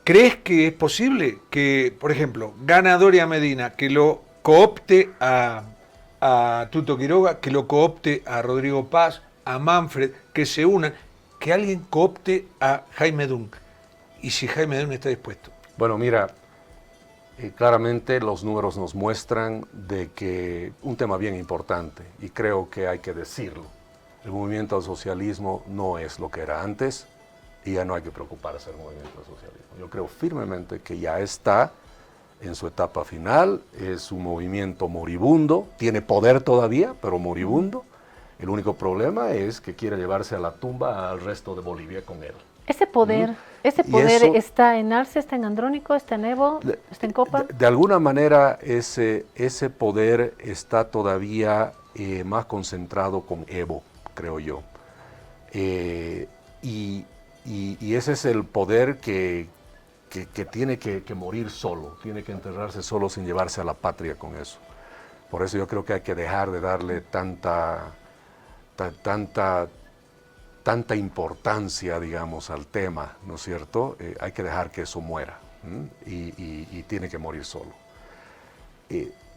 ¿crees que es posible que, por ejemplo, gana Doria Medina, que lo coopte a Tuto Quiroga, que lo coopte a Rodrigo Paz, a Manfred, que se unan, que alguien coopte a Jaime Dun? Y si Jaime Dun está dispuesto. Bueno, mira, claramente los números nos muestran de que un tema bien importante, y creo que hay que decirlo, el movimiento al socialismo no es lo que era antes y ya no hay que preocuparse del movimiento al socialismo. Yo creo firmemente que ya está en su etapa final, es un movimiento moribundo, tiene poder todavía, pero moribundo. El único problema es que quiere llevarse a la tumba al resto de Bolivia con él. Ese poder está en Arce, está en Andrónico, está en Evo, está en Copa. De alguna manera ese poder está todavía más concentrado con Evo, creo yo. Y ese es el poder que tiene que morir solo, tiene que enterrarse solo sin llevarse a la patria con eso. Por eso yo creo que hay que dejar de darle tanta importancia, digamos, al tema, ¿no es cierto? Hay que dejar que eso muera y tiene que morir solo.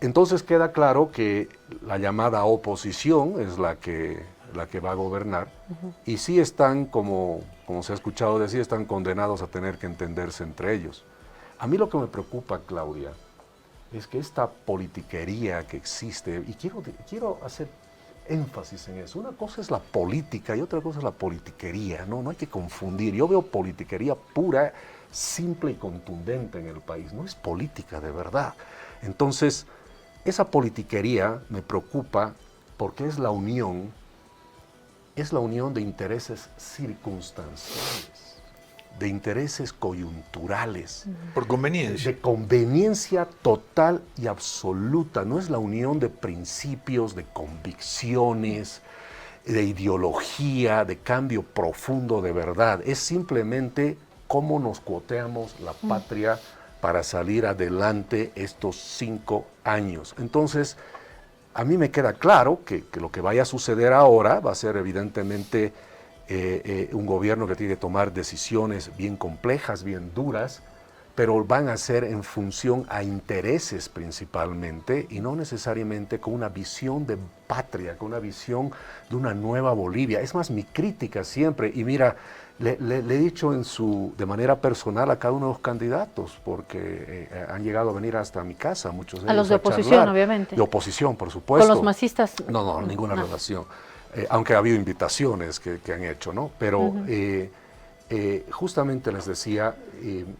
Entonces queda claro que la llamada oposición es la que va a gobernar y sí están, como se ha escuchado decir, están condenados a tener que entenderse entre ellos. A mí lo que me preocupa, Claudia, es que esta politiquería que existe, y quiero hacer énfasis en eso. Una cosa es la política y otra cosa es la politiquería, no hay que confundir. Yo veo politiquería pura, simple y contundente en el país, no es política de verdad. Entonces, esa politiquería me preocupa porque es la unión de intereses circunstanciales, de intereses coyunturales. Por conveniencia. De conveniencia total y absoluta. No es la unión de principios, de convicciones, de ideología, de cambio profundo de verdad. Es simplemente cómo nos cuoteamos la patria para salir adelante estos 5 años. Entonces, a mí me queda claro que lo que vaya a suceder ahora va a ser evidentemente un gobierno que tiene que tomar decisiones bien complejas, bien duras, pero van a ser en función a intereses principalmente y no necesariamente con una visión de patria, con una visión de una nueva Bolivia. Es más, mi crítica siempre, y mira, le he dicho de manera personal a cada uno de los candidatos, porque han llegado a venir hasta mi casa, muchos de ellos. A los de oposición, obviamente. De oposición, por supuesto. ¿Con los masistas? No, ninguna relación. Aunque ha habido invitaciones que han hecho, ¿no? Pero justamente les decía,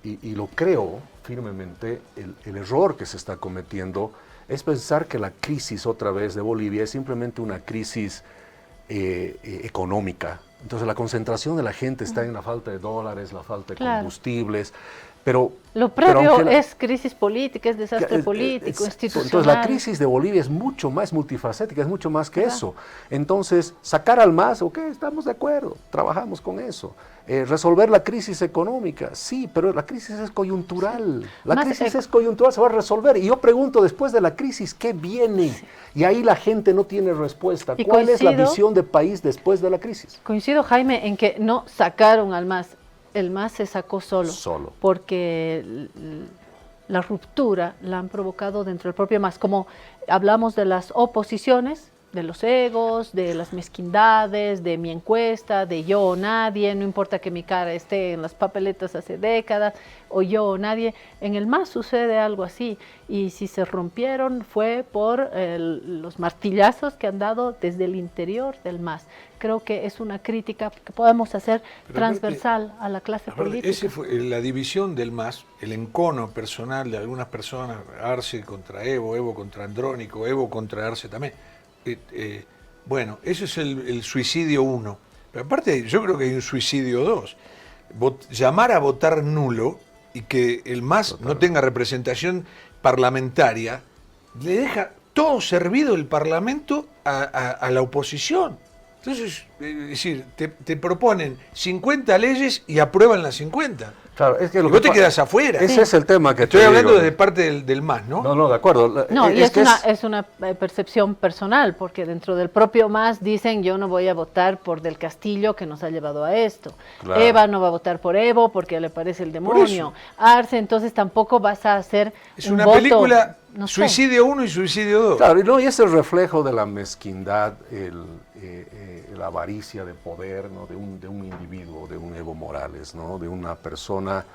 y lo creo firmemente, el error que se está cometiendo es pensar que la crisis otra vez de Bolivia es simplemente una crisis económica. Entonces la concentración de la gente está en la falta de dólares, la falta de combustibles, pero... Lo previo es crisis política, es desastre político, institucional. Entonces la crisis de Bolivia es mucho más multifacética, es mucho más que eso. Entonces, sacar al MAS, ok, estamos de acuerdo, trabajamos con eso. Resolver la crisis económica, sí, pero la crisis es coyuntural. La crisis es coyuntural, se va a resolver. Y yo pregunto, después de la crisis, ¿qué viene? Sí. Y ahí la gente no tiene respuesta. ¿Cuál es la visión de país después de la crisis? Coincido, Jaime, en que no sacaron al MAS. El MAS se sacó solo. Solo. Porque la ruptura la han provocado dentro del propio MAS. Como hablamos de las oposiciones, de los egos, de las mezquindades, de mi encuesta, de yo o nadie, no importa que mi cara esté en las papeletas hace décadas, o yo o nadie, en el MAS sucede algo así, y si se rompieron fue por los martillazos que han dado desde el interior del MAS. Creo que es una crítica que podemos hacer transversal a la clase política. Ese fue la división del MAS, el encono personal de algunas personas, Arce contra Evo, Evo contra Andrónico, Evo contra Arce también. Bueno, eso es el suicidio 1. Pero aparte, yo creo que hay un suicidio 2. Llamar a votar nulo y que el MAS no tenga representación parlamentaria, le deja todo servido el Parlamento a la oposición. Entonces, es decir, te proponen 50 leyes y aprueban las 50. Claro, es que y vos te quedas afuera. Ese es el tema que estoy hablando desde parte del MAS, ¿no? No, de acuerdo. No, y es una percepción personal, porque dentro del propio MAS dicen yo no voy a votar por Del Castillo que nos ha llevado a esto. Claro. Eva no va a votar por Evo porque le parece el demonio. Arce, entonces tampoco vas a hacer es una voto, película no sé. suicidio 1 y suicidio 2. Claro, y es el reflejo de la mezquindad, la avaricia de poder, ¿no? de un individuo, de un Evo Morales, ¿no? De una persona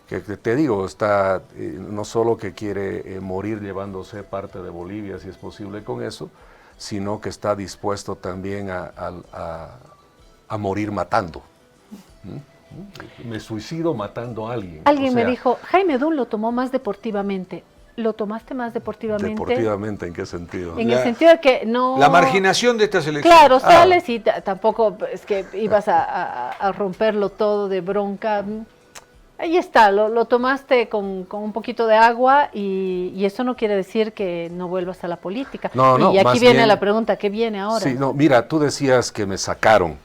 que te digo, está no solo que quiere morir llevándose parte de Bolivia, si es posible con eso, sino que está dispuesto también a morir matando. Me suicido matando a alguien. Alguien me dijo, Jaime Dunn lo tomó más deportivamente. ¿Lo tomaste más deportivamente? ¿Deportivamente en qué sentido? En el sentido de que no... La marginación de esta selección. Claro, sales y tampoco es que ibas a romperlo todo de bronca. Ahí está, lo tomaste con un poquito de agua y eso no quiere decir que no vuelvas a la política. No, y aquí viene la pregunta, ¿qué viene ahora? Sí, no, mira, tú decías que me sacaron.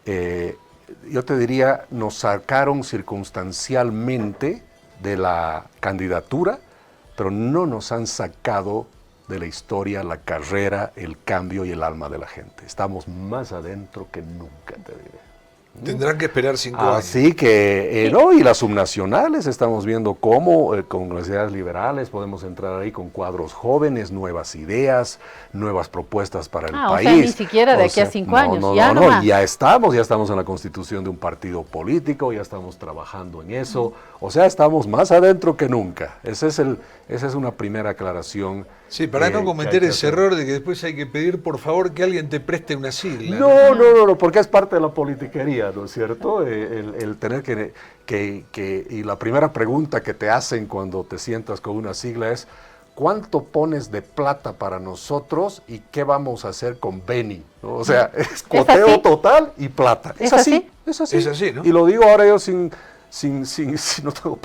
Yo te diría, nos sacaron circunstancialmente de la candidatura, pero no nos han sacado de la historia, la carrera, el cambio y el alma de la gente. Estamos más adentro que nunca, te diré. Tendrán que esperar 5 años. Así que, no, y las subnacionales, estamos viendo cómo con las ideas liberales podemos entrar ahí con cuadros jóvenes, nuevas ideas, nuevas propuestas para el país. O sea, ni siquiera de aquí a 5 años, ya estamos en la constitución de un partido político, ya estamos trabajando en eso, o sea, estamos más adentro que nunca. Esa es una primera aclaración. Sí, para no cometer ese error de que después hay que pedir por favor que alguien te preste una sigla. No, porque es parte de la politiquería, ¿no es cierto? El tener y la primera pregunta que te hacen cuando te sientas con una sigla es ¿cuánto pones de plata para nosotros y qué vamos a hacer con Beni? ¿No? O sea, es coteo total y plata. ¿Es así? Es así. Es así, ¿no? Y lo digo ahora yo sin no tengo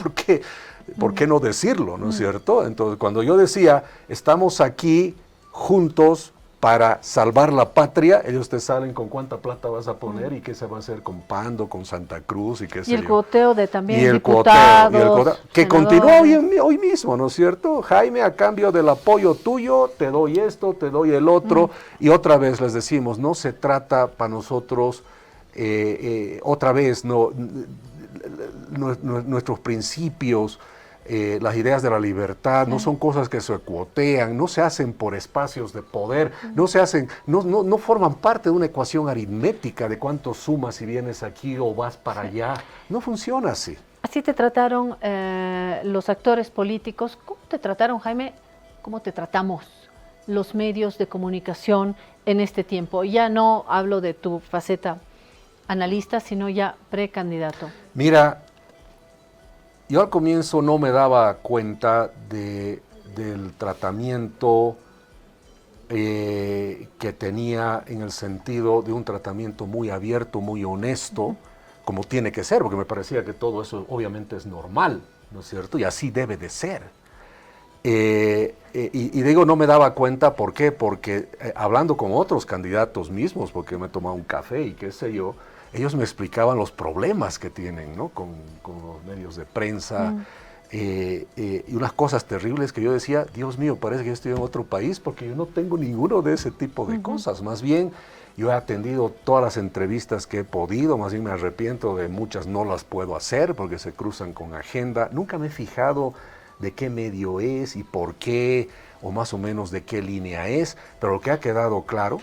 por qué no decirlo, ¿no es cierto? Entonces, cuando yo decía, estamos aquí juntos para salvar la patria, ellos te salen con cuánta plata vas a poner y qué se va a hacer con Pando, con Santa Cruz y qué sé yo. Y el cuoteo de también y el diputados, cuoteo, que continúa hoy mismo, ¿no es cierto? Jaime, a cambio del apoyo tuyo, te doy esto, te doy el otro, y otra vez les decimos, no se trata para nosotros, otra vez, nuestros principios, las ideas de la libertad, no son cosas que se cuotean, no se hacen por espacios de poder, no forman parte de una ecuación aritmética de cuánto sumas si vienes aquí o vas para allá. No funciona así. Así te trataron los actores políticos. ¿Cómo te trataron, Jaime? ¿Cómo te tratamos los medios de comunicación en este tiempo? Ya no hablo de tu faceta analista, sino ya precandidato. Mira, yo al comienzo no me daba cuenta del tratamiento que tenía, en el sentido de un tratamiento muy abierto, muy honesto, como tiene que ser, porque me parecía que todo eso obviamente es normal, ¿no es cierto? Y así debe de ser. Y digo, no me daba cuenta, ¿por qué? Porque hablando con otros candidatos mismos, porque me tomaba un café y qué sé yo, ellos me explicaban los problemas que tienen, ¿no? con los medios de prensa y unas cosas terribles que yo decía, Dios mío, parece que yo estoy en otro país porque yo no tengo ninguno de ese tipo de cosas. Más bien, Yo he atendido todas las entrevistas que he podido, más bien me arrepiento de muchas, no las puedo hacer porque se cruzan con agenda. Nunca me he fijado de qué medio es y por qué, o más o menos de qué línea es, pero lo que ha quedado claro,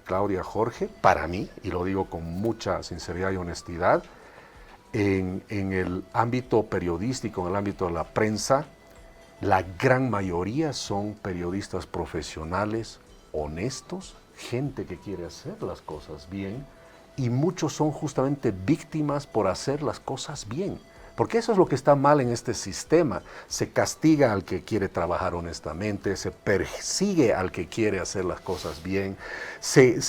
Claudia, Jorge, para mí, y lo digo con mucha sinceridad y honestidad, en el ámbito periodístico, en el ámbito de la prensa, la gran mayoría son periodistas profesionales, honestos, gente que quiere hacer las cosas bien, y muchos son justamente víctimas por hacer las cosas bien. Porque eso es lo que está mal en este sistema. Se castiga al que quiere trabajar honestamente, se persigue al que quiere hacer las cosas bien, se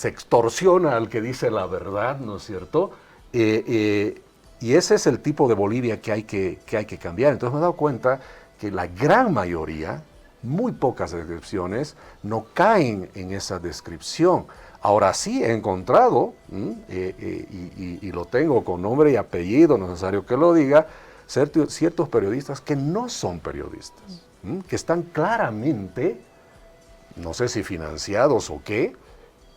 extorsiona al que dice la verdad, ¿no es cierto? Y ese es el tipo de Bolivia que hay que cambiar. Entonces me he dado cuenta que la gran mayoría, muy pocas excepciones, no caen en esa descripción. Ahora sí he encontrado, y lo tengo con nombre y apellido, no es necesario que lo diga, ciertos periodistas que no son periodistas, que están claramente, no sé si financiados o qué,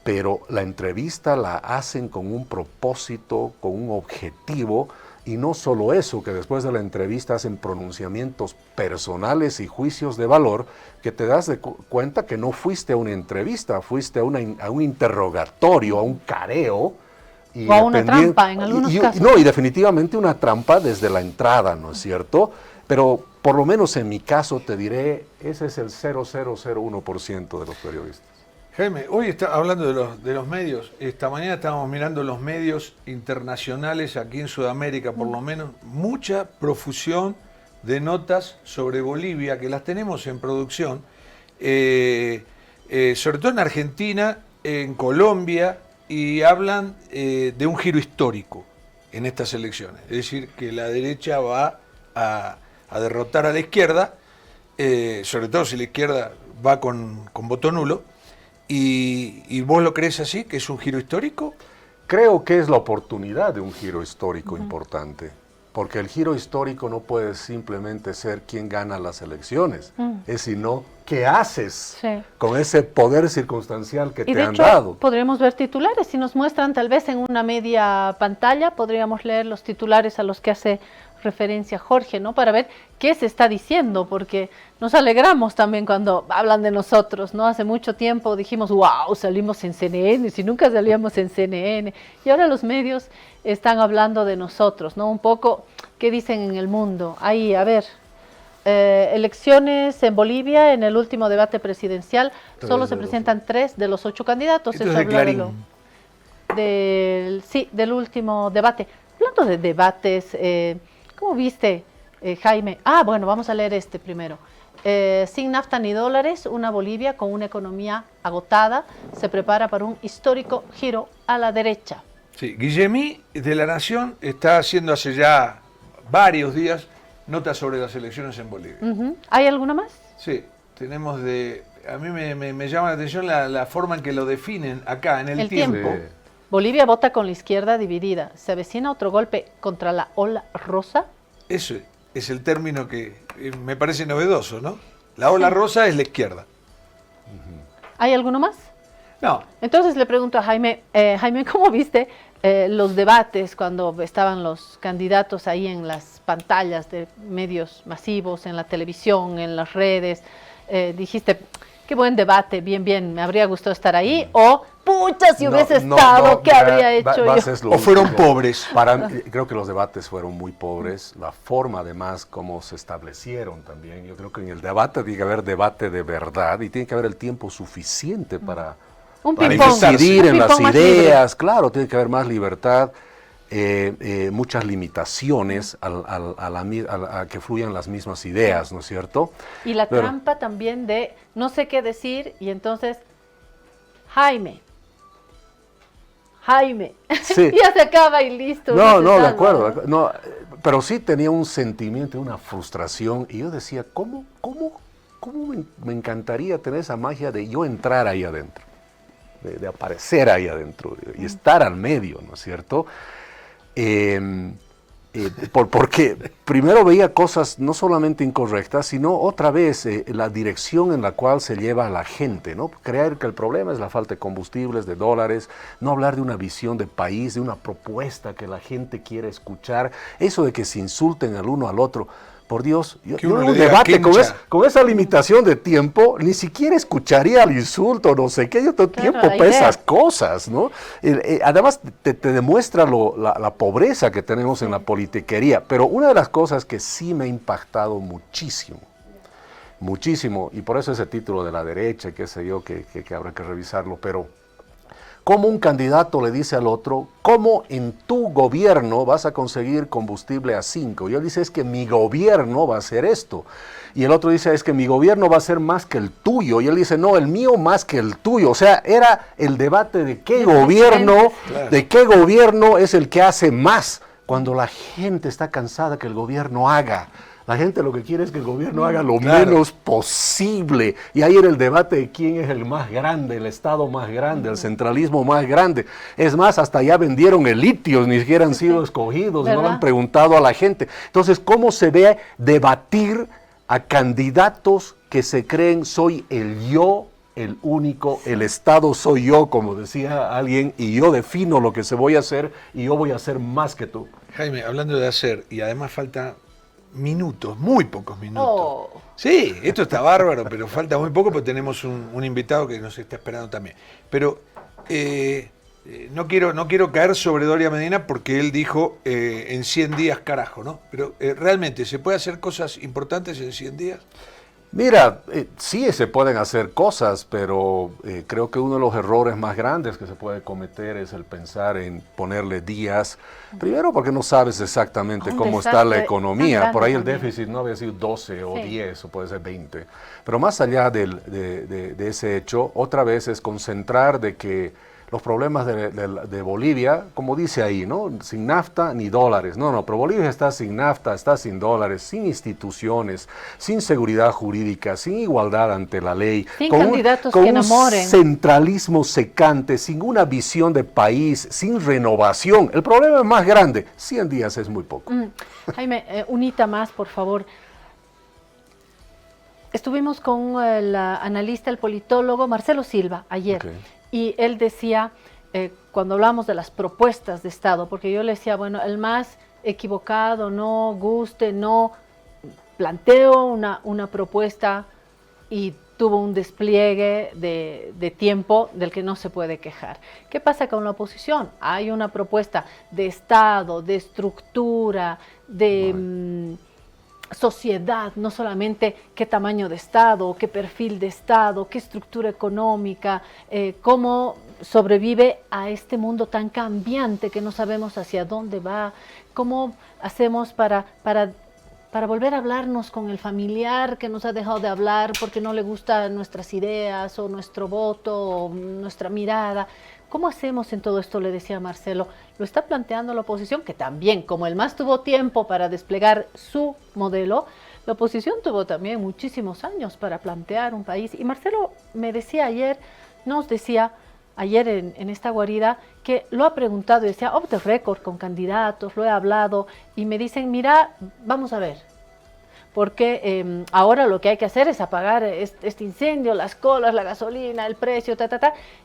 pero la entrevista la hacen con un propósito, con un objetivo, y no solo eso, que después de la entrevista hacen pronunciamientos personales y juicios de valor, que te das cuenta que no fuiste a una entrevista, fuiste a un interrogatorio, a un careo. O a una trampa, en algunos casos. No, y definitivamente una trampa desde la entrada, ¿no es cierto? Pero por lo menos en mi caso te diré, ese es el 0,001% de los periodistas. Jaime, hoy está hablando de los medios. Esta mañana estábamos mirando los medios internacionales aquí en Sudamérica, por lo menos, mucha profusión de notas sobre Bolivia, que las tenemos en producción, sobre todo en Argentina, en Colombia, y hablan de un giro histórico en estas elecciones. Es decir, que la derecha va a derrotar a la izquierda, sobre todo si la izquierda va con voto nulo. ¿Y vos lo crees así, que es un giro histórico? Creo que es la oportunidad de un giro histórico importante, porque el giro histórico no puede simplemente ser quién gana las elecciones, es sino qué haces con ese poder circunstancial que te han dado. Podríamos ver titulares, si nos muestran tal vez en una media pantalla, podríamos leer los titulares a los que hace referencia Jorge, ¿no? Para ver qué se está diciendo, porque nos alegramos también cuando hablan de nosotros, ¿no? Hace mucho tiempo dijimos, wow, salimos en CNN, si nunca salíamos en CNN, y ahora los medios están hablando de nosotros, ¿no? Un poco, ¿qué dicen en el mundo? Ahí, a ver, elecciones en Bolivia, en el último debate presidencial, solo se presentan 3 de los 8 candidatos. Esto es de Clarín. Del último debate. Hablando de debates, ¿cómo viste, Jaime? Bueno, vamos a leer este primero. Sin nafta ni dólares, una Bolivia con una economía agotada se prepara para un histórico giro a la derecha. Sí, Guillemí de La Nación está haciendo hace ya varios días notas sobre las elecciones en Bolivia. ¿Hay alguna más? Sí, tenemos a mí me llama la atención la forma en que lo definen acá, en el tiempo. Sí. Bolivia vota con la izquierda dividida. ¿Se avecina otro golpe contra la ola rosa? Eso es el término que me parece novedoso, ¿no? La ola rosa es la izquierda. ¿Hay alguno más? No. Entonces le pregunto a Jaime, Jaime, ¿cómo viste los debates cuando estaban los candidatos ahí en las pantallas de medios masivos, en la televisión, en las redes? Dijiste, qué buen debate, bien, me habría gustado estar ahí, o pucha, si hubiese estado, ¿qué habría hecho yo? O fueron pobres. Creo que los debates fueron muy pobres, la forma además como se establecieron también. Yo creo que en el debate tiene que haber debate de verdad y tiene que haber el tiempo suficiente para incidir en las ideas, claro, tiene que haber más libertad, muchas limitaciones a que fluyan las mismas ideas, ¿no es cierto? Y la trampa también de no sé qué decir y entonces, Jaime, sí. Ya se acaba y listo. No, de acuerdo, no, pero sí tenía un sentimiento, una frustración y yo decía, ¿cómo me encantaría tener esa magia de yo entrar ahí adentro? De aparecer ahí adentro y estar al medio, ¿no es cierto? Porque primero veía cosas no solamente incorrectas, sino otra vez la dirección en la cual se lleva a la gente, ¿no? Creer que el problema es la falta de combustibles, de dólares, no hablar de una visión de país, de una propuesta que la gente quiere escuchar, eso de que se insulten al uno al otro. Por Dios, yo en un debate con esa limitación de tiempo, ni siquiera escucharía el insulto, no sé qué, yo tengo tiempo para esas cosas, ¿no? Además, te demuestra la pobreza que tenemos en la politiquería, pero una de las cosas que sí me ha impactado muchísimo, y por eso ese título de la derecha, qué sé yo, que habrá que revisarlo, pero cómo un candidato le dice al otro, ¿cómo en tu gobierno vas a conseguir combustible a 5? Y él dice, es que mi gobierno va a hacer esto. Y el otro dice, es que mi gobierno va a ser más que el tuyo. Y él dice, no, el mío más que el tuyo. O sea, era el debate de qué gobierno es el que hace más, cuando la gente está cansada que el gobierno haga. La gente lo que quiere es que el gobierno haga lo menos posible. Y ahí era el debate de quién es el más grande, el Estado más grande, el centralismo más grande. Es más, hasta ya vendieron el litio, ni siquiera han sido escogidos, ¿verdad? No le han preguntado a la gente. Entonces, ¿cómo se ve debatir a candidatos que se creen soy el yo, el único, el Estado soy yo, como decía alguien, y yo defino lo que se voy a hacer y yo voy a hacer más que tú? Jaime, hablando de hacer, y además falta minutos, muy pocos minutos. Oh. Sí, esto está bárbaro, pero falta muy poco porque tenemos un invitado que nos está esperando también. Pero no quiero caer sobre Doria Medina porque él dijo en 100 días carajo, ¿no? Pero realmente, ¿se puede hacer cosas importantes en 100 días? Mira, sí se pueden hacer cosas, pero creo que uno de los errores más grandes que se puede cometer es el pensar en ponerle días. Primero porque no sabes exactamente cómo está la economía. Por ahí el déficit no había sido 12 o 10 o puede ser 20. Pero más allá de ese hecho, otra vez es concentrar de que los problemas de Bolivia, como dice ahí, ¿no? Sin nafta ni dólares. No, pero Bolivia está sin nafta, está sin dólares, sin instituciones, sin seguridad jurídica, sin igualdad ante la ley. Sin candidatos que enamoren. Un centralismo secante, sin una visión de país, sin renovación. El problema es más grande. 100 días es muy poco. Jaime, unita más, por favor. Estuvimos con el analista, el politólogo Marcelo Silva ayer. Okay. Y él decía, cuando hablamos de las propuestas de Estado, porque yo le decía, bueno, el más equivocado, no guste, no planteo una propuesta y tuvo un despliegue de tiempo del que no se puede quejar. ¿Qué pasa con la oposición? Hay una propuesta de Estado, de estructura, de sociedad, no solamente qué tamaño de Estado, qué perfil de Estado, qué estructura económica, cómo sobrevive a este mundo tan cambiante que no sabemos hacia dónde va, cómo hacemos para volver a hablarnos con el familiar que nos ha dejado de hablar porque no le gustan nuestras ideas o nuestro voto o nuestra mirada. ¿Cómo hacemos en todo esto? Le decía Marcelo. Lo está planteando la oposición, que también, como el MAS tuvo tiempo para desplegar su modelo, la oposición tuvo también muchísimos años para plantear un país. Y Marcelo me decía ayer, nos decía ayer en esta guarida, que lo ha preguntado y decía, off the record con candidatos, lo he hablado, y me dicen, mira, vamos a ver. Porque ahora lo que hay que hacer es apagar este incendio, las colas, la gasolina, el precio,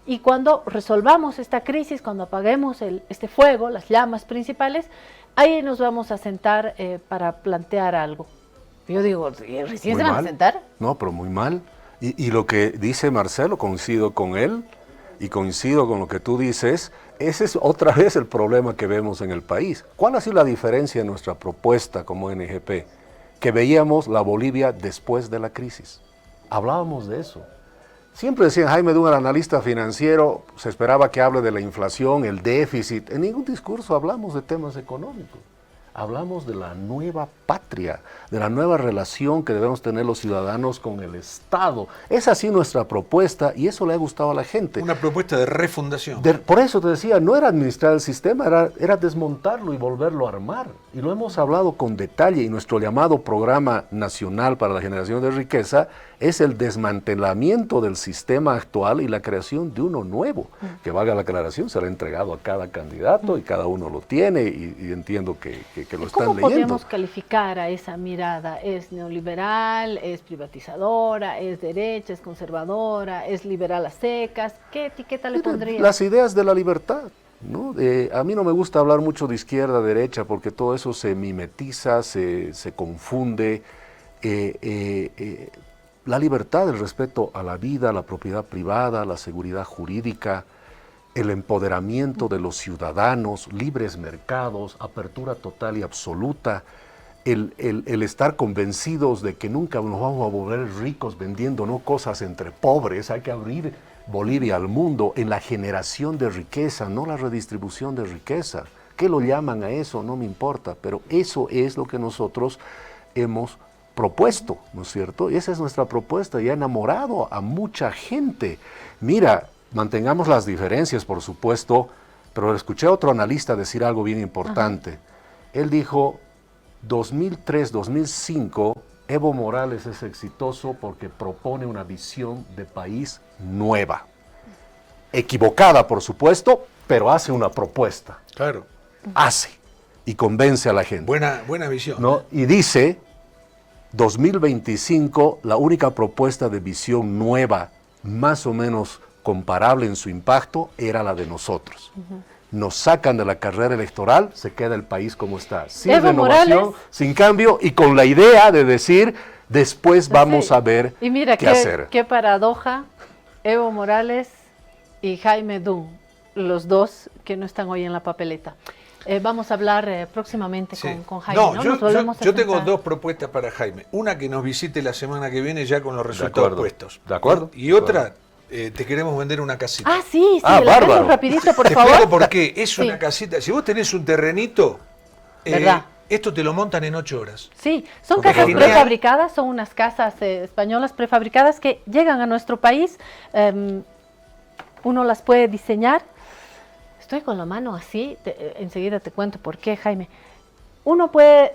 y cuando resolvamos esta crisis, cuando apaguemos este fuego, las llamas principales, ahí nos vamos a sentar para plantear algo. Yo digo, ¿recién se van a sentar? No, pero muy mal. Y lo que dice Marcelo, coincido con él, y coincido con lo que tú dices, ese es otra vez el problema que vemos en el país. ¿Cuál ha sido la diferencia en nuestra propuesta como NGP? Que veíamos la Bolivia después de la crisis. Hablábamos de eso. Siempre decían, Jaime, de un analista financiero, se esperaba que hable de la inflación, el déficit. En ningún discurso hablamos de temas económicos. Hablamos de la nueva patria, de la nueva relación que debemos tener los ciudadanos con el Estado. Es así nuestra propuesta y eso le ha gustado a la gente. Una propuesta de refundación. Por eso te decía, no era administrar el sistema, era desmontarlo y volverlo a armar. y lo hemos hablado con detalle, y nuestro llamado Programa Nacional para la Generación de Riqueza es el desmantelamiento del sistema actual y la creación de uno nuevo, que valga la aclaración, será entregado a cada candidato y cada uno lo tiene, y entiendo que lo están ¿Cómo leyendo. podemos calificar a esa mirada? ¿Es neoliberal, es privatizadora, es derecha, es conservadora, es liberal a secas? ¿Qué etiqueta le pondría? Las ideas de la libertad, ¿no? A mí no me gusta hablar mucho de izquierda, derecha, porque todo eso se mimetiza, se confunde. La libertad, el respeto a la vida, a la propiedad privada, la seguridad jurídica, el empoderamiento de los ciudadanos, libres mercados, apertura total y absoluta, el estar convencidos de que nunca nos vamos a volver ricos vendiendo no cosas entre pobres. Hay que abrir Bolivia al mundo en la generación de riqueza, no la redistribución de riqueza. ¿Qué lo llaman a eso? No me importa, pero eso es lo que nosotros hemos propuesto, ¿no es cierto? Y esa es nuestra propuesta y ha enamorado a mucha gente. Mira, mantengamos las diferencias, por supuesto, pero escuché a otro analista decir algo bien importante. Él dijo, 2003-2005, Evo Morales es exitoso porque propone una visión de país nueva. Equivocada, por supuesto, pero hace una propuesta. Claro. Hace y convence a la gente. Buena visión. ¿No? Y dice, 2025, la única propuesta de visión nueva, más o menos comparable en su impacto, era la de nosotros. Nos sacan de la carrera electoral, se queda el país como está, sin Evo renovación, Morales, sin cambio, y con la idea de decir, después vamos a ver y mira, qué hacer. Qué paradoja, Evo Morales y Jaime Dunn, los dos que no están hoy en la papeleta. Vamos a hablar próximamente con Jaime. No, ¿No? yo tengo dos propuestas para Jaime. Una, que nos visite la semana que viene ya con los resultados puestos. De acuerdo. Y otra, te queremos vender una casita. Ah, sí, la vendo rapidito, por favor. Te explico por qué. Es una casita. Si vos tenés un terrenito, esto te lo montan en 8 horas. Sí, son casas prefabricadas, son unas casas españolas prefabricadas que llegan a nuestro país. Uno las puede diseñar. Estoy con la mano así, enseguida te cuento por qué, Jaime. Uno puede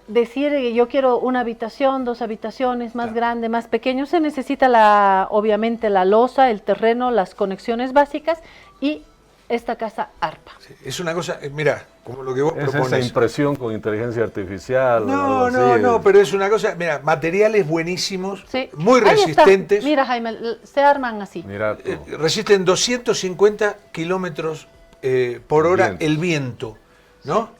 decir que yo quiero una habitación, 2 habitaciones, más grande, más pequeño. Se necesita obviamente la losa, el terreno, las conexiones básicas y esta casa ARPA. Sí, es una cosa, mira, como lo que vos propones. Esa impresión con inteligencia artificial. No, pero es una cosa, mira, materiales buenísimos, muy Ahí resistentes. está. Mira, Jaime, se arman así. Mira, resisten 250 kilómetros por hora el viento, ¿no?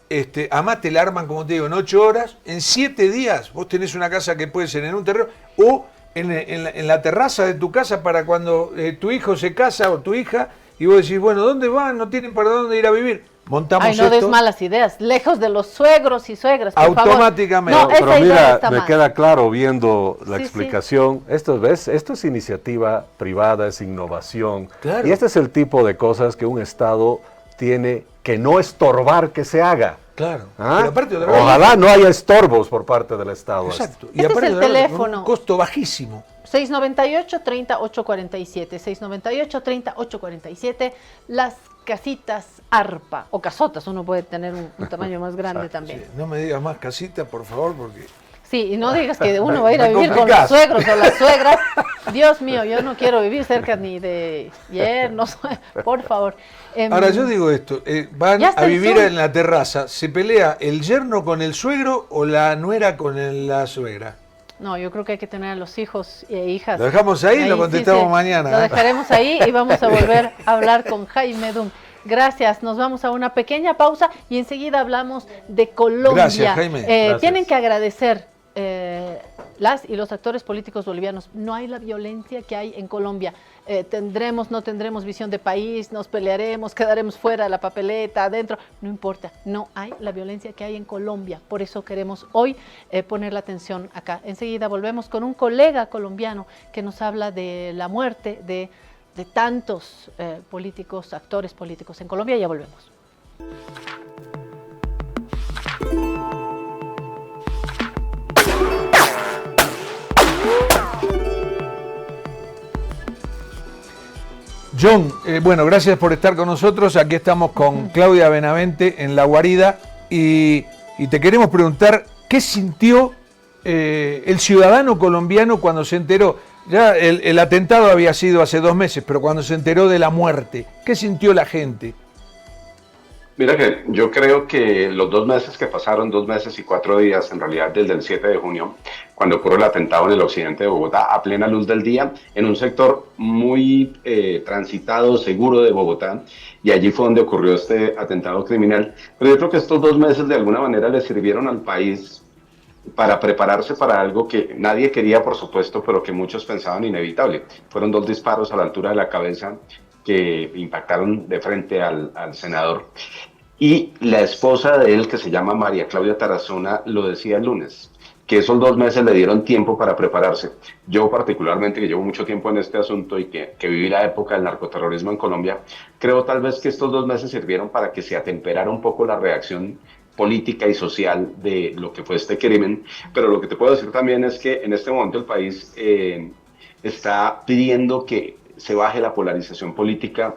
Además te la arman, como te digo, en 8 horas, en 7 días vos tenés una casa que puede ser en un terreno o en la terraza de tu casa para cuando tu hijo se casa o tu hija y vos decís, bueno, ¿dónde van? No tienen para dónde ir a vivir. Montamos no des malas ideas, lejos de los suegros y suegras, por automáticamente. favor. No, pero mira, me mal. queda claro viendo la explicación. Esto es iniciativa privada, es innovación. Claro. Y este es el tipo de cosas que un Estado tiene que no estorbar que se haga. Claro. Pero aparte, ojalá no haya estorbos por parte del Estado. Exacto. Y aparte, es el teléfono. Un costo bajísimo. 698-30-847, 698-30-847, las casitas ARPA, o casotas, uno puede tener un tamaño más grande también. Sí, no me digas más casita, por favor, porque... Sí, y no digas que uno va a ir a vivir con los suegros o las suegras. Dios mío, yo no quiero vivir cerca ni de yernos, por favor. Ahora, yo digo esto, van a vivir en la terraza, ¿se pelea el yerno con el suegro o la nuera con la suegra? No, yo creo que hay que tener a los hijos e hijas. Lo dejamos ahí, lo contestamos mañana. Lo dejaremos ahí y vamos a volver a hablar con Jaime Dunn. Gracias, nos vamos a una pequeña pausa y enseguida hablamos de Colombia. Gracias, Jaime. Gracias. Tienen que agradecer las y los actores políticos bolivianos. No hay la violencia que hay en Colombia. No tendremos visión de país, nos pelearemos, quedaremos fuera de la papeleta, adentro, no importa, no hay la violencia que hay en Colombia. Por eso queremos hoy poner la atención acá. Enseguida volvemos con un colega colombiano que nos habla de la muerte de tantos políticos, actores políticos en Colombia. Ya volvemos. John, bueno, gracias por estar con nosotros. Aquí estamos con Claudia Benavente en La Guarida y y te queremos preguntar qué sintió el ciudadano colombiano cuando se enteró. Ya el atentado había sido hace 2 meses, pero cuando se enteró de la muerte, ¿qué sintió la gente? Mira que yo creo que los 2 meses que pasaron, 2 meses y 4 días, en realidad desde el 7 de junio, cuando ocurrió el atentado en el occidente de Bogotá, a plena luz del día, en un sector muy transitado, seguro de Bogotá, y allí fue donde ocurrió este atentado criminal. Pero yo creo que estos 2 meses de alguna manera le sirvieron al país para prepararse para algo que nadie quería, por supuesto, pero que muchos pensaban inevitable. Fueron 2 disparos a la altura de la cabeza que impactaron de frente al senador. Y la esposa de él, que se llama María Claudia Tarazona, lo decía el lunes, que esos 2 meses le dieron tiempo para prepararse. Yo particularmente, que llevo mucho tiempo en este asunto y que viví la época del narcoterrorismo en Colombia, creo tal vez que estos 2 meses sirvieron para que se atemperara un poco la reacción política y social de lo que fue este crimen, pero lo que te puedo decir también es que en este momento el país está pidiendo que se baje la polarización política.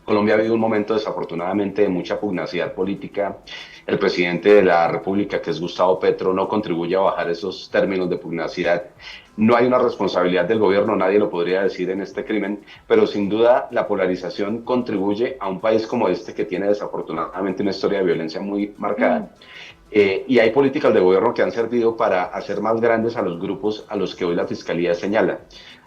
Colombia ha vivido un momento desafortunadamente de mucha pugnacidad política. El presidente de la República, que es Gustavo Petro, no contribuye a bajar esos términos de pugnacidad. No hay una responsabilidad del gobierno, nadie lo podría decir en este crimen, pero sin duda la polarización contribuye a un país como este que tiene desafortunadamente una historia de violencia muy marcada. Y hay políticas de gobierno que han servido para hacer más grandes a los grupos a los que hoy la Fiscalía señala.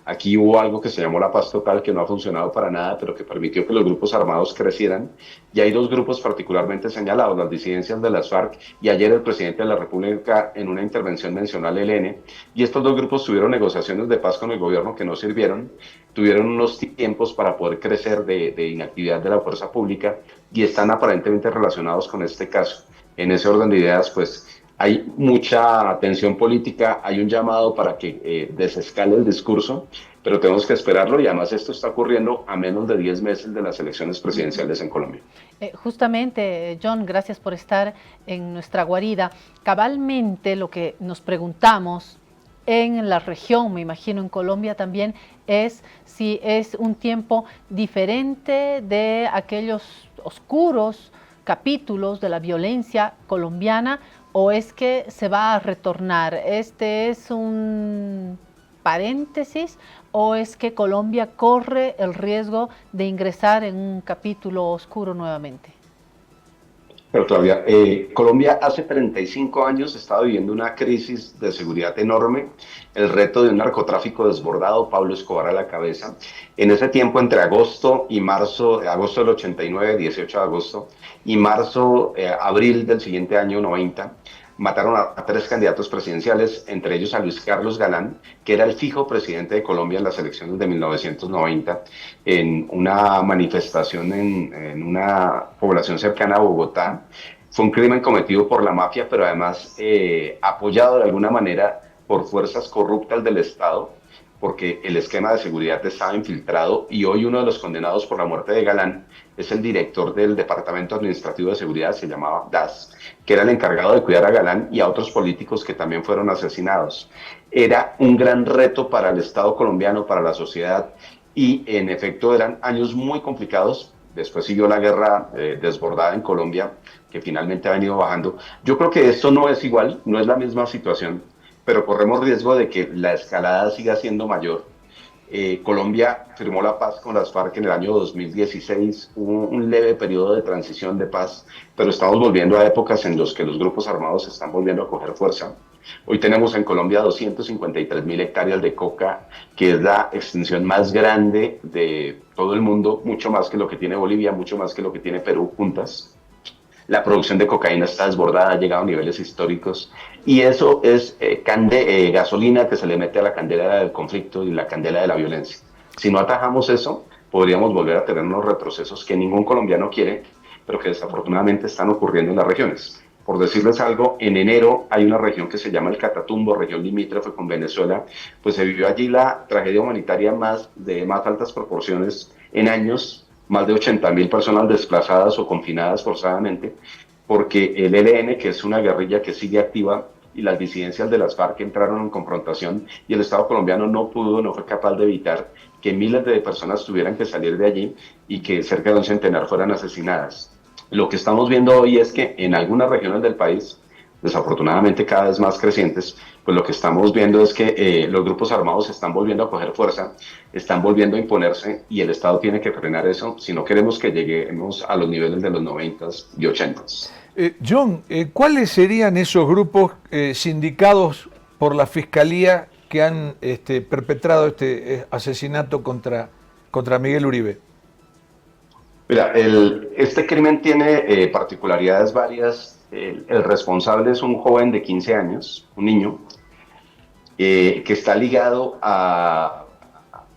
Aquí hubo algo que se llamó la paz total, que no ha funcionado para nada, pero que permitió que los grupos armados crecieran. Y hay 2 grupos particularmente señalados, las disidencias de las FARC, y ayer el presidente de la República en una intervención mencionó al ELN. Y estos 2 grupos tuvieron negociaciones de paz con el gobierno que no sirvieron, tuvieron unos tiempos para poder crecer de inactividad de la fuerza pública y están aparentemente relacionados con este caso. En ese orden de ideas, pues hay mucha tensión política, hay un llamado para que desescale el discurso, pero tenemos que esperarlo y además esto está ocurriendo a menos de 10 meses de las elecciones presidenciales en Colombia. Justamente, John, gracias por estar en nuestra guarida. Cabalmente lo que nos preguntamos en la región, me imagino en Colombia también, es si es un tiempo diferente de aquellos oscuros capítulos de la violencia colombiana, o es que se va a retornar. ¿Este es un paréntesis o es que Colombia corre el riesgo de ingresar en un capítulo oscuro nuevamente? Pero Claudia, Colombia hace 35 años estaba viviendo una crisis de seguridad enorme, el reto de un narcotráfico desbordado, Pablo Escobar a la cabeza. En ese tiempo, entre agosto y marzo, agosto del 89, 18 de agosto, y marzo, abril del siguiente año, 90, mataron a 3 candidatos presidenciales, entre ellos a Luis Carlos Galán, que era el fijo presidente de Colombia en las elecciones de 1990, en una manifestación en una población cercana a Bogotá. Fue un crimen cometido por la mafia, pero además apoyado de alguna manera por fuerzas corruptas del Estado, porque el esquema de seguridad estaba infiltrado y hoy uno de los condenados por la muerte de Galán es el director del Departamento Administrativo de Seguridad, se llamaba DAS, que era el encargado de cuidar a Galán y a otros políticos que también fueron asesinados. Era un gran reto para el Estado colombiano, para la sociedad, y en efecto eran años muy complicados. Después siguió la guerra desbordada en Colombia, que finalmente ha venido bajando. Yo creo que esto no es igual, no es la misma situación, pero corremos riesgo de que la escalada siga siendo mayor. Colombia firmó la paz con las FARC en el año 2016, hubo un leve periodo de transición de paz, pero estamos volviendo a épocas en las que los grupos armados están volviendo a coger fuerza. Hoy tenemos en Colombia 253.000 hectáreas de coca, que es la extensión más grande de todo el mundo, mucho más que lo que tiene Bolivia, mucho más que lo que tiene Perú juntas. La producción de cocaína está desbordada, ha llegado a niveles históricos y eso es gasolina que se le mete a la candela del conflicto y la candela de la violencia. Si no atajamos eso, podríamos volver a tener unos retrocesos que ningún colombiano quiere, pero que desafortunadamente están ocurriendo en las regiones. Por decirles algo, en enero hay una región que se llama el Catatumbo, región limítrofe con Venezuela, pues se vivió allí la tragedia humanitaria de más altas proporciones en años, más de 80.000 personas desplazadas o confinadas forzadamente, porque el ELN, que es una guerrilla que sigue activa, y las disidencias de las FARC entraron en confrontación y el Estado colombiano no fue capaz de evitar que miles de personas tuvieran que salir de allí y que cerca de un centenar fueran asesinadas. Lo que estamos viendo hoy es que en algunas regiones del país desafortunadamente cada vez más crecientes, pues lo que estamos viendo es que los grupos armados están volviendo a coger fuerza, están volviendo a imponerse y el Estado tiene que frenar eso si no queremos que lleguemos a los niveles de los 90s y 80s. John, ¿cuáles serían esos grupos sindicados por la Fiscalía que han perpetrado este asesinato contra Miguel Uribe? Mira, este crimen tiene particularidades varias. El responsable es un joven de 15 años, un niño, que está ligado a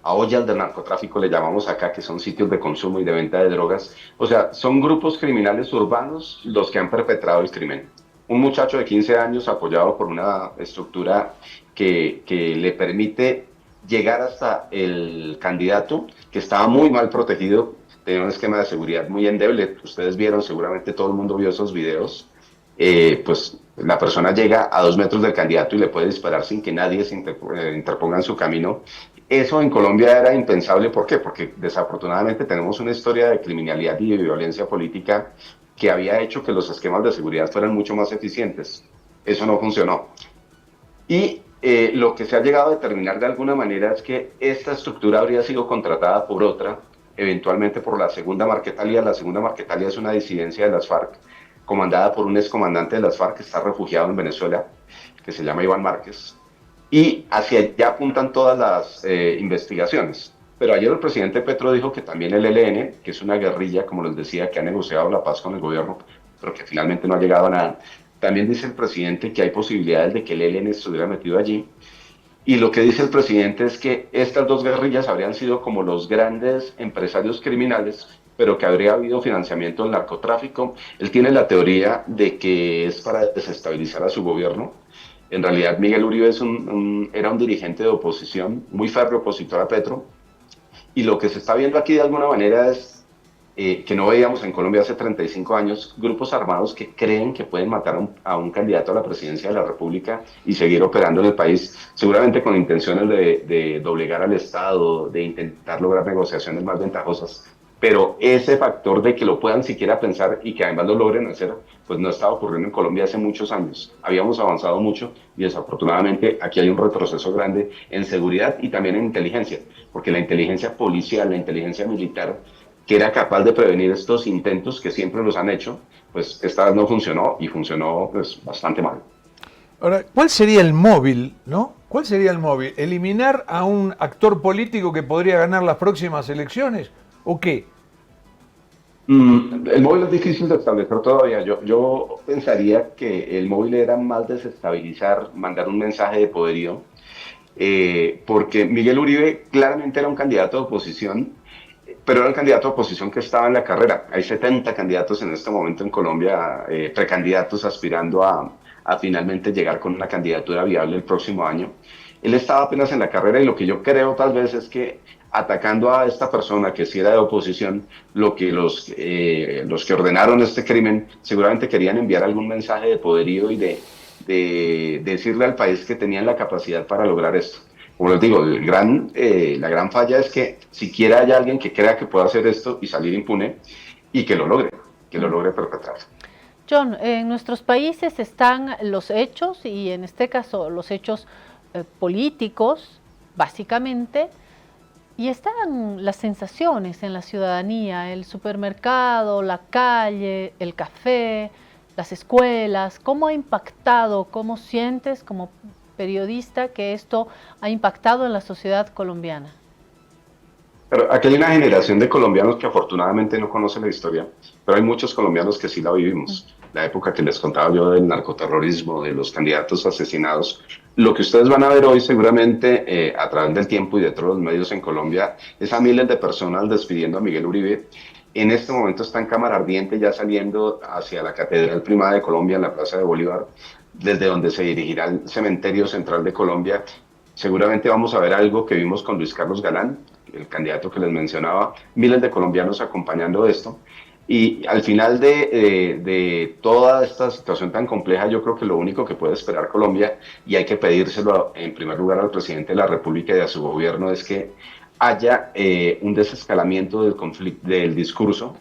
ollas del narcotráfico, le llamamos acá, que son sitios de consumo y de venta de drogas. O sea, son grupos criminales urbanos los que han perpetrado el crimen. Un muchacho de 15 años apoyado por una estructura que le permite llegar hasta el candidato, que estaba muy mal protegido, tenía un esquema de seguridad muy endeble. Ustedes vieron, seguramente todo el mundo vio esos videos. Pues la persona llega a 2 metros del candidato y le puede disparar sin que nadie se interponga en su camino. Eso en Colombia era impensable. ¿Por qué? Porque desafortunadamente tenemos una historia de criminalidad y de violencia política que había hecho que los esquemas de seguridad fueran mucho más eficientes. Eso no funcionó. Y lo que se ha llegado a determinar de alguna manera es que esta estructura habría sido contratada por otra, eventualmente por la Segunda Marquetalia. La Segunda Marquetalia es una disidencia de las FARC, comandada por un excomandante de las FARC que está refugiado en Venezuela, que se llama Iván Márquez, y hacia allá apuntan todas las investigaciones. Pero ayer el presidente Petro dijo que también el ELN, que es una guerrilla, como les decía, que ha negociado la paz con el gobierno, pero que finalmente no ha llegado a nada, también dice el presidente que hay posibilidades de que el ELN estuviera metido allí. Y lo que dice el presidente es que estas dos guerrillas habrían sido como los grandes empresarios criminales, pero que habría habido financiamiento del narcotráfico. Él tiene la teoría de que es para desestabilizar a su gobierno. En realidad Miguel Uribe era un dirigente de oposición, muy férreo opositor a Petro, y lo que se está viendo aquí de alguna manera es que no veíamos en Colombia hace 35 años, grupos armados que creen que pueden matar a un candidato a la presidencia de la República y seguir operando en el país, seguramente con intenciones de doblegar al Estado, de intentar lograr negociaciones más ventajosas. Pero ese factor de que lo puedan siquiera pensar y que además lo logren hacer, pues no estaba ocurriendo en Colombia hace muchos años. Habíamos avanzado mucho y desafortunadamente aquí hay un retroceso grande en seguridad y también en inteligencia, porque la inteligencia policial, la inteligencia militar, que era capaz de prevenir estos intentos que siempre los han hecho, pues esta vez no funcionó y funcionó pues bastante mal. Ahora, ¿cuál sería el móvil, no? ¿Cuál sería el móvil? ¿Eliminar a un actor político que podría ganar las próximas elecciones o qué? El móvil es difícil de establecer todavía. Yo pensaría que el móvil era más desestabilizar, mandar un mensaje de poderío, porque Miguel Uribe claramente era un candidato de oposición, pero era un candidato de oposición que estaba en la carrera. Hay 70 candidatos en este momento en Colombia, precandidatos aspirando a finalmente llegar con una candidatura viable el próximo año. Él estaba apenas en la carrera y lo que yo creo tal vez es que atacando a esta persona que sí era de oposición, lo que los que ordenaron este crimen seguramente querían enviar algún mensaje de poderío y de decirle al país que tenían la capacidad para lograr esto. Como les digo, la gran falla es que siquiera haya alguien que crea que pueda hacer esto y salir impune y que lo logre perpetrar. John, en nuestros países están los hechos y en este caso los hechos políticos, básicamente, y están las sensaciones en la ciudadanía, el supermercado, la calle, el café, las escuelas. ¿Cómo ha impactado, cómo sientes como periodista que esto ha impactado en la sociedad colombiana? Pero aquí hay una generación de colombianos que afortunadamente no conoce la historia, pero hay muchos colombianos que sí la vivimos. La época que les contaba yo del narcoterrorismo, de los candidatos asesinados. Lo que ustedes van a ver hoy seguramente a través del tiempo y de todos los medios en Colombia es a miles de personas despidiendo a Miguel Uribe. En este momento está en cámara ardiente ya saliendo hacia la Catedral Primada de Colombia en la Plaza de Bolívar, desde donde se dirigirá el Cementerio Central de Colombia. Seguramente vamos a ver algo que vimos con Luis Carlos Galán, el candidato que les mencionaba, miles de colombianos acompañando esto. Y al final de toda esta situación tan compleja, yo creo que lo único que puede esperar Colombia, y hay que pedírselo en primer lugar al presidente de la República y a su gobierno, es que haya un desescalamiento del conflicto, del discurso.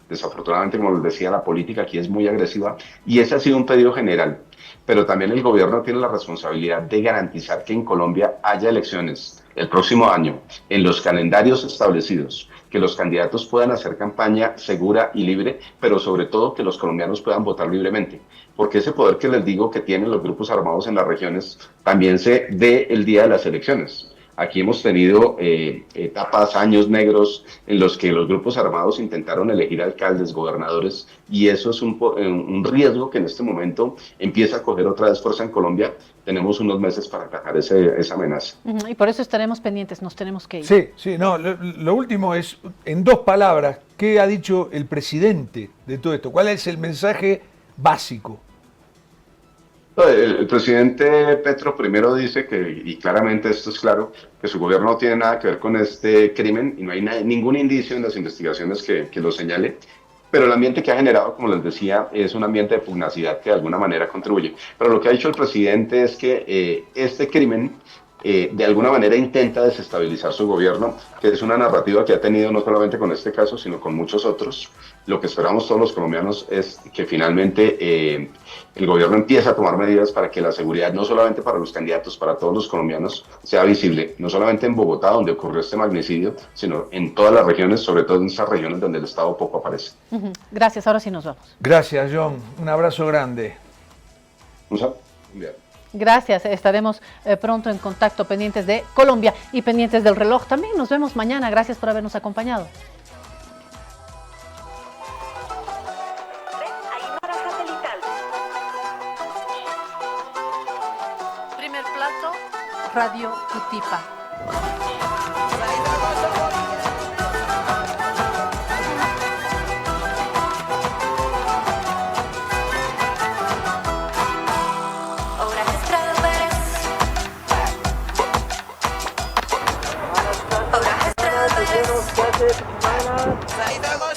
Desafortunadamente, como les decía, la política aquí es muy agresiva y ese ha sido un pedido general. pero también el gobierno tiene la responsabilidad de garantizar que en Colombia haya elecciones el próximo año en los calendarios establecidos, que los candidatos puedan hacer campaña segura y libre, pero sobre todo que los colombianos puedan votar libremente, porque ese poder que les digo que tienen los grupos armados en las regiones también se dé el día de las elecciones. Aquí hemos tenido etapas, años negros en los que los grupos armados intentaron elegir alcaldes, gobernadores, y eso es un riesgo que en este momento empieza a coger otra vez fuerza en Colombia. Tenemos unos meses para atajar esa amenaza. Y por eso estaremos pendientes, nos tenemos que ir. Sí, no, lo último es, en 2 palabras, ¿qué ha dicho el presidente de todo esto? ¿Cuál es el mensaje básico? El presidente Petro primero dice que, y claramente esto es claro, que su gobierno no tiene nada que ver con este crimen y no hay ningún indicio en las investigaciones que lo señale, pero el ambiente que ha generado, como les decía, es un ambiente de pugnacidad que de alguna manera contribuye. Pero lo que ha dicho el presidente es que este crimen de alguna manera intenta desestabilizar su gobierno, que es una narrativa que ha tenido no solamente con este caso, sino con muchos otros. Lo que esperamos todos los colombianos es que finalmente el gobierno empiece a tomar medidas para que la seguridad, no solamente para los candidatos, para todos los colombianos, sea visible, no solamente en Bogotá, donde ocurrió este magnicidio, sino en todas las regiones, sobre todo en esas regiones donde el Estado poco aparece. Gracias, ahora sí nos vamos. Gracias, John. Un abrazo grande. Gracias, estaremos pronto en contacto, pendientes de Colombia y pendientes del reloj también. Nos vemos mañana, gracias por habernos acompañado. Primer plato, Radio Cutipa. Ahí tenemos